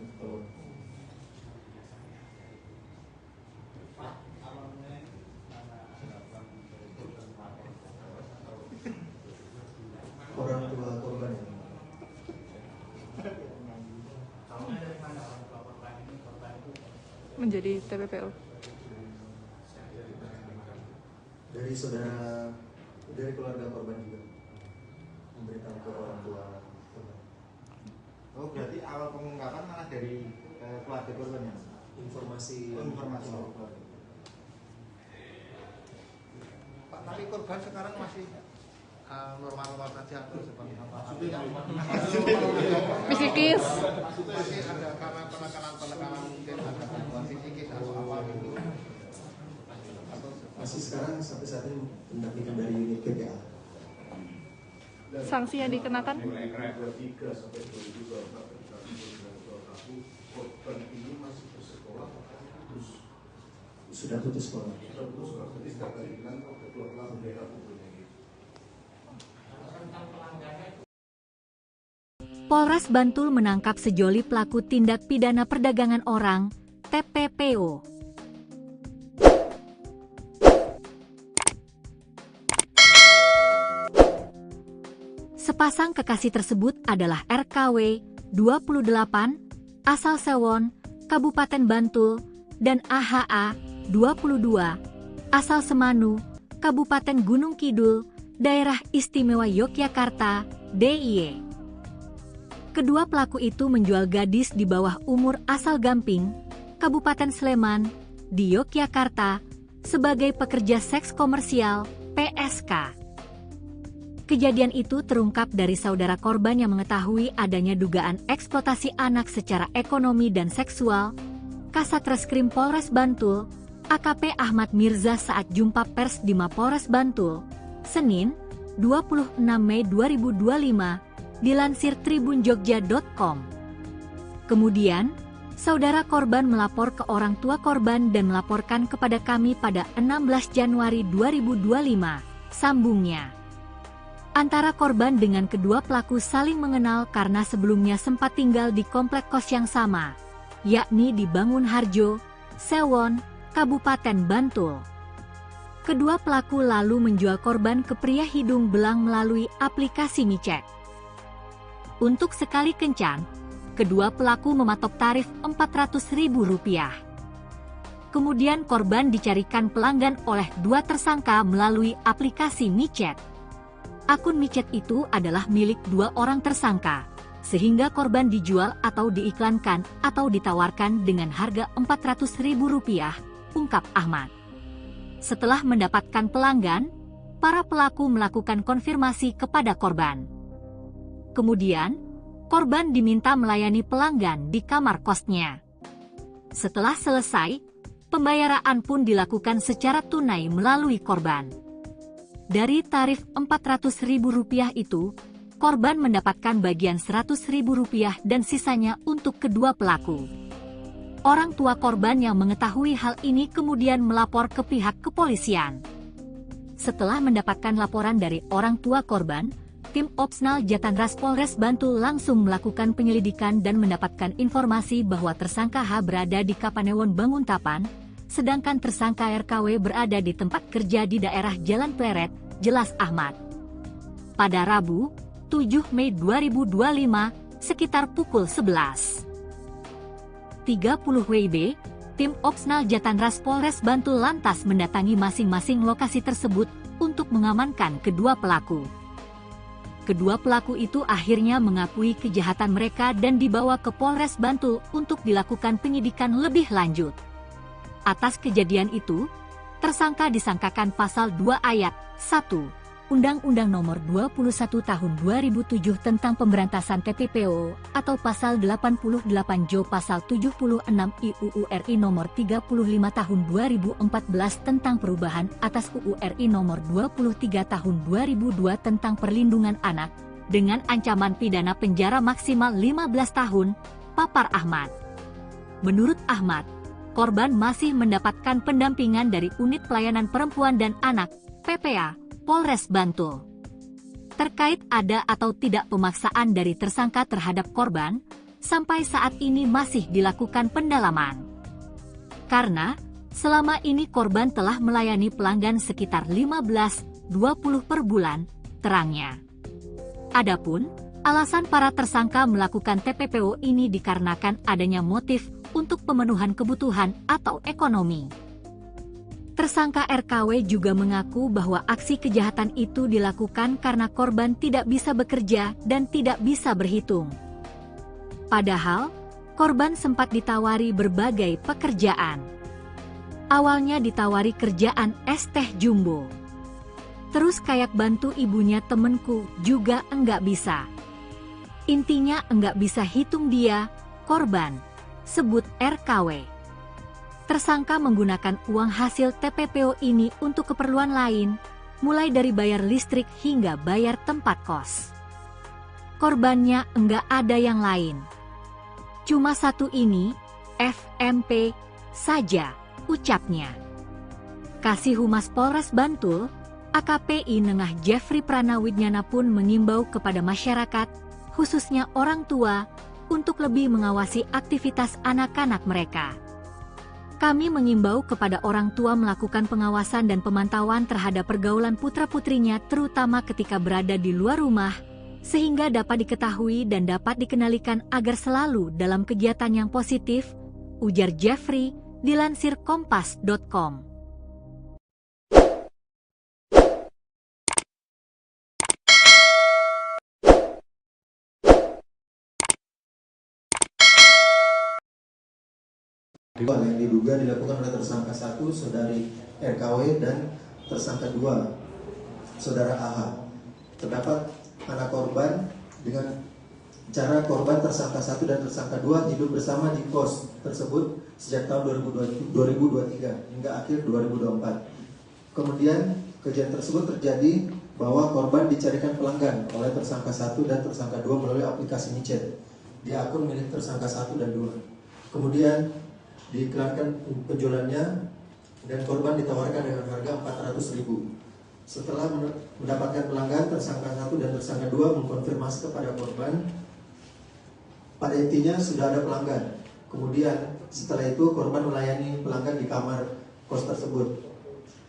B: Orang tua korban.
C: Menjadi TPPO.
B: Dari keluarga korban juga memberitahu ke orang tua korban.
E: Oh, berarti awal pengungkapan malah dari keluarga korban ya?
B: Informasi
E: Korban.
D: Pak, tapi korban sekarang masih normal-normal saja atau seperti apa?
C: Psikis.
D: Masih ada karena penekanan mungkin ada gangguan psikis atau apa gitu?
B: masih sekarang sampai saat ini pendampingan dari unit PPA.
C: Sanksi yang dikenakan?
B: Sudah putus sekolah.
A: Polres Bantul menangkap sejoli pelaku tindak pidana perdagangan orang, TPPO. Sepasang kekasih tersebut adalah RKW 28, asal Sewon, Kabupaten Bantul, dan AHA 22, asal Semanu, Kabupaten Gunung Kidul, Daerah Istimewa Yogyakarta, DIY. Kedua pelaku itu menjual gadis di bawah umur asal Gamping, Kabupaten Sleman, di Yogyakarta, sebagai pekerja seks komersial, PSK. Kejadian itu terungkap dari saudara korban yang mengetahui adanya dugaan eksploitasi anak secara ekonomi dan seksual, Kasat Reskrim Polres Bantul, AKP Ahmad Mirza saat jumpa pers di Mapolres Bantul, Senin, 26 Mei 2025, dilansir tribunjogja.com. Kemudian, saudara korban melapor ke orang tua korban dan melaporkan kepada kami pada 16 Januari 2025, sambungnya. Antara korban dengan kedua pelaku saling mengenal karena sebelumnya sempat tinggal di komplek kos yang sama, yakni di Bangunharjo, Sewon, Kabupaten Bantul. Kedua pelaku lalu menjual korban ke pria hidung belang melalui aplikasi micet. Untuk sekali kencan, kedua pelaku mematok tarif Rp400.000. Kemudian korban dicarikan pelanggan oleh dua tersangka melalui aplikasi micet. Akun micet itu adalah milik dua orang tersangka, sehingga korban dijual atau diiklankan atau ditawarkan dengan harga Rp400.000, ungkap Ahmad. Setelah mendapatkan pelanggan, para pelaku melakukan konfirmasi kepada korban. Kemudian, korban diminta melayani pelanggan di kamar kosnya. Setelah selesai, pembayaran pun dilakukan secara tunai melalui korban. Dari tarif Rp400.000 itu, korban mendapatkan bagian Rp100.000 dan sisanya untuk kedua pelaku. Orang tua korban yang mengetahui hal ini kemudian melapor ke pihak kepolisian. Setelah mendapatkan laporan dari orang tua korban, tim Opsnal Jatanras Polres Bantul langsung melakukan penyelidikan dan mendapatkan informasi bahwa tersangka H berada di Kapanewon Banguntapan, sedangkan tersangka RKW berada di tempat kerja di daerah Jalan Pleret, jelas Ahmad. Pada Rabu, 7 Mei 2025, sekitar pukul 11.30 WIB, tim Opsnal Jatanras Polres Bantul lantas mendatangi masing-masing lokasi tersebut untuk mengamankan kedua pelaku. Kedua pelaku itu akhirnya mengakui kejahatan mereka dan dibawa ke Polres Bantul untuk dilakukan penyidikan lebih lanjut. Atas kejadian itu, tersangka disangkakan pasal 2 ayat 1 Undang-Undang Nomor 21 Tahun 2007 tentang Pemberantasan TPPO atau pasal 88 Jo pasal 76 UU RI Nomor 35 Tahun 2014 tentang perubahan atas UU RI Nomor 23 Tahun 2002 tentang perlindungan anak dengan ancaman pidana penjara maksimal 15 tahun, papar Ahmad. Menurut Ahmad, korban masih mendapatkan pendampingan dari Unit Pelayanan Perempuan dan Anak, PPA, Polres Bantul. Terkait ada atau tidak pemaksaan dari tersangka terhadap korban, sampai saat ini masih dilakukan pendalaman. Karena, selama ini korban telah melayani pelanggan sekitar 15-20 per bulan, terangnya. Adapun, alasan para tersangka melakukan TPPO ini dikarenakan adanya motif untuk pemenuhan kebutuhan atau ekonomi. Tersangka RKW juga mengaku bahwa aksi kejahatan itu dilakukan karena korban tidak bisa bekerja dan tidak bisa berhitung. Padahal, korban sempat ditawari berbagai pekerjaan. Awalnya ditawari kerjaan es teh jumbo. Terus kayak bantu ibunya temenku juga enggak bisa. Intinya enggak bisa hitung dia, korban, sebut RKW. Tersangka menggunakan uang hasil TPPO ini untuk keperluan lain, mulai dari bayar listrik hingga bayar tempat kos. Korbannya enggak ada yang lain. Cuma satu ini, FMP, saja, ucapnya. Kasih Humas Polres Bantul, AKPI Nengah Jeffrey Pranawidnyana pun mengimbau kepada masyarakat, khususnya orang tua, untuk lebih mengawasi aktivitas anak-anak mereka. Kami mengimbau kepada orang tua melakukan pengawasan dan pemantauan terhadap pergaulan putra-putrinya terutama ketika berada di luar rumah, sehingga dapat diketahui dan dapat dikenalikan agar selalu dalam kegiatan yang positif, ujar Jeffrey, dilansir kompas.com.
B: Yang diduga dilakukan oleh tersangka 1, saudari RKW, dan tersangka 2, saudara AH. Terdapat anak korban dengan cara korban tersangka 1 dan tersangka 2 hidup bersama di kos tersebut sejak tahun 2023 hingga akhir 2024. Kemudian kejadian tersebut terjadi bahwa korban dicarikan pelanggan oleh tersangka 1 dan tersangka 2 melalui aplikasi micet di akun milik tersangka 1 dan 2. Kemudian diiklankan penjualannya dan korban ditawarkan dengan harga 400.000. Setelah mendapatkan pelanggan, tersangka 1 dan tersangka 2 mengkonfirmasi kepada korban. Pada intinya sudah ada pelanggan. Kemudian setelah itu korban melayani pelanggan di kamar kos tersebut.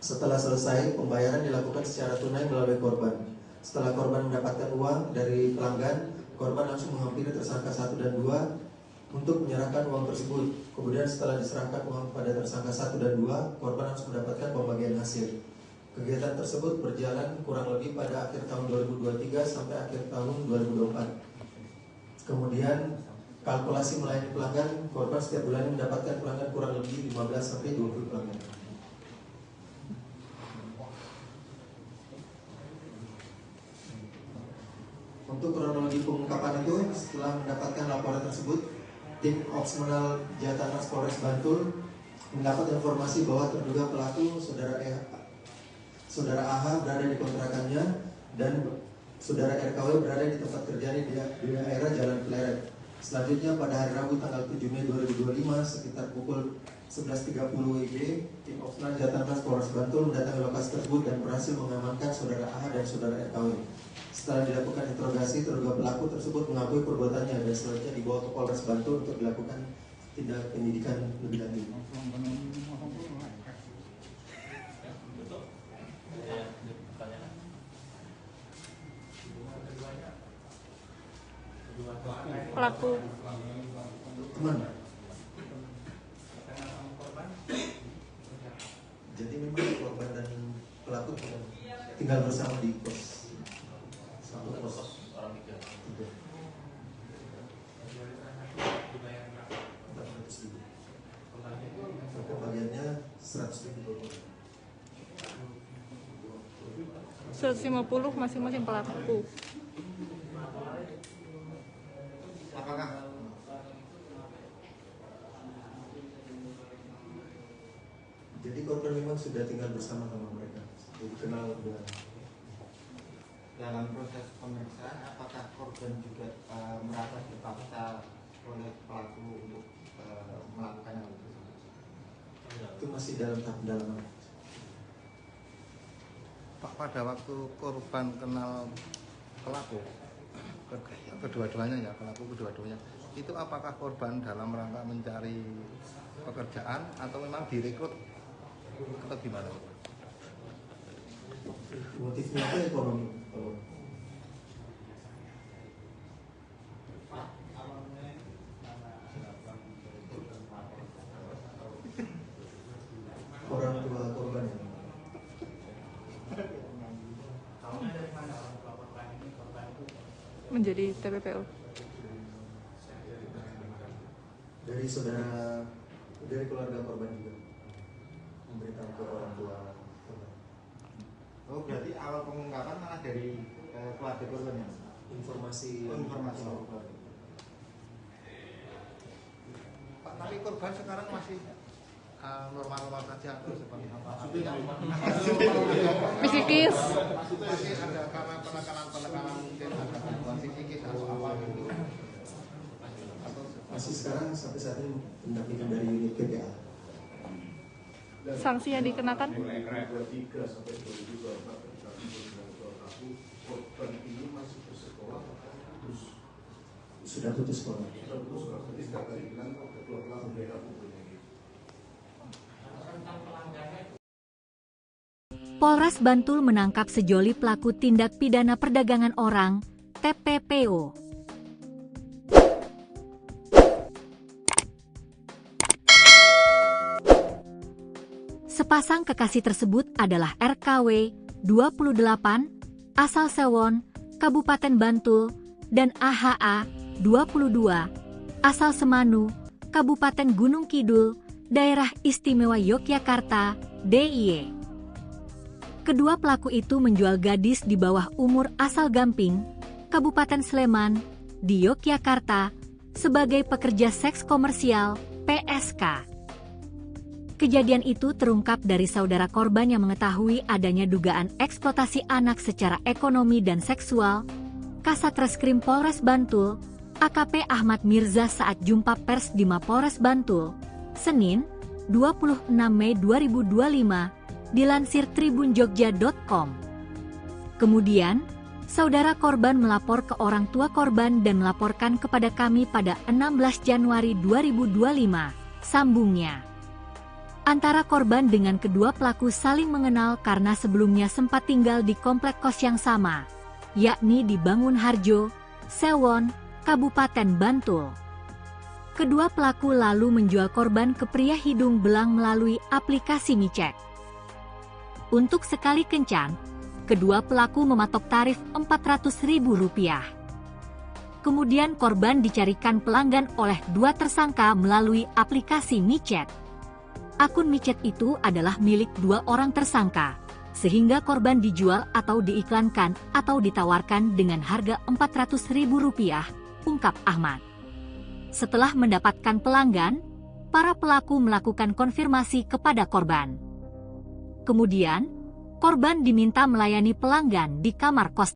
B: Setelah selesai, pembayaran dilakukan secara tunai melalui korban. Setelah korban mendapatkan uang dari pelanggan, korban langsung menghampiri tersangka 1 dan 2 untuk menyerahkan uang tersebut. Kemudian setelah diserahkan uang kepada tersangka 1 dan 2, korban langsung mendapatkan pembagian hasil. Kegiatan tersebut berjalan kurang lebih pada akhir tahun 2023 sampai akhir tahun 2024. Kemudian kalkulasi melayani pelanggan, korban setiap bulan mendapatkan pelanggan kurang lebih 15 sampai 20 pelanggan. Untuk kronologi pengungkapan itu, setelah mendapatkan laporan tersebut, tim Opsmenal Jatanas Polres Bantul mendapat informasi bahwa terduga pelaku saudara AH berada di kontrakannya dan saudara RKW berada di tempat kerjanya di daerah Jalan Pleret. Selanjutnya pada hari Rabu tanggal 7 Mei 2025 sekitar pukul 11.30 WIB, tim Opsmenal Jatanas Polres Bantul mendatangi lokasi tersebut dan berhasil mengamankan saudara AH dan saudara RKW. Setelah dilakukan interogasi, terduga pelaku tersebut mengakui perbuatannya dan selanjutnya dibawa ke Polres Bantul untuk dilakukan tindak penyidikan lebih lanjut.
C: Pelaku.
B: Teman. Jadi memang korban dan pelaku tinggal bersama di kos. Satu kos. Orang tiga. Bagiannya 100.000.
C: 150 masing-masing pelaku.
E: Apakah
B: jadi korban memang sudah tinggal bersama mereka, jadi kenal udah.
E: dalam proses pemeriksaan apakah korban juga merasa dipaksa oleh pelaku untuk melakukan hal tersebut?
B: Itu masih dalam tahap pendalaman.
D: Pak, pada waktu korban kenal pelaku kedua-duanya ya, pelaku kedua-duanya, itu apakah korban dalam rangka mencari pekerjaan atau memang direkrut atau gimana?
B: Motifnya apa ekonomi? Orang tua korban.
C: Menjadi TPPO.
B: dari keluarga korban juga memberitahu ke orang tua korban.
E: Oh, berarti awal pengungkapan malah dari keluarga korban ya?
B: Informasi.
D: Pak, tapi korban sekarang masih normal-normal saja atau seperti apa?
C: Psikis.
D: Masih ada karena penekanan mungkin ada gangguan psikis atau apa gitu?
B: Masih sekarang sampai saat ini pendampingan dari unit PPA.
C: Sanksi yang dikenakan
B: Sudah putus sekolah.
A: Polres Bantul menangkap sejoli pelaku tindak pidana perdagangan orang, TPPO. Sepasang kekasih tersebut adalah RKW 28, asal Sewon, Kabupaten Bantul, dan AHA 22, asal Semanu, Kabupaten Gunung Kidul, Daerah Istimewa Yogyakarta, DIY. Kedua pelaku itu menjual gadis di bawah umur asal Gamping, Kabupaten Sleman, di Yogyakarta, sebagai pekerja seks komersial, PSK. Kejadian itu terungkap dari saudara korban yang mengetahui adanya dugaan eksploitasi anak secara ekonomi dan seksual, Kasat Reskrim Polres Bantul, AKP Ahmad Mirza saat jumpa pers di Mapolres Bantul, Senin, 26 Mei 2025, dilansir tribunjogja.com. Kemudian, saudara korban melapor ke orang tua korban dan melaporkan kepada kami pada 16 Januari 2025, sambungnya. Antara korban dengan kedua pelaku saling mengenal karena sebelumnya sempat tinggal di komplek kos yang sama, yakni di Bangunharjo, Sewon, Kabupaten Bantul. Kedua pelaku lalu menjual korban ke pria hidung belang melalui aplikasi micek. Untuk sekali kencan, kedua pelaku mematok tarif Rp400.000. Kemudian korban dicarikan pelanggan oleh dua tersangka melalui aplikasi micet. Akun micet itu adalah milik dua orang tersangka, sehingga korban dijual atau diiklankan atau ditawarkan dengan harga Rp400.000, ungkap Ahmad. Setelah mendapatkan pelanggan, para pelaku melakukan konfirmasi kepada korban. Kemudian, korban diminta melayani pelanggan di kamar kos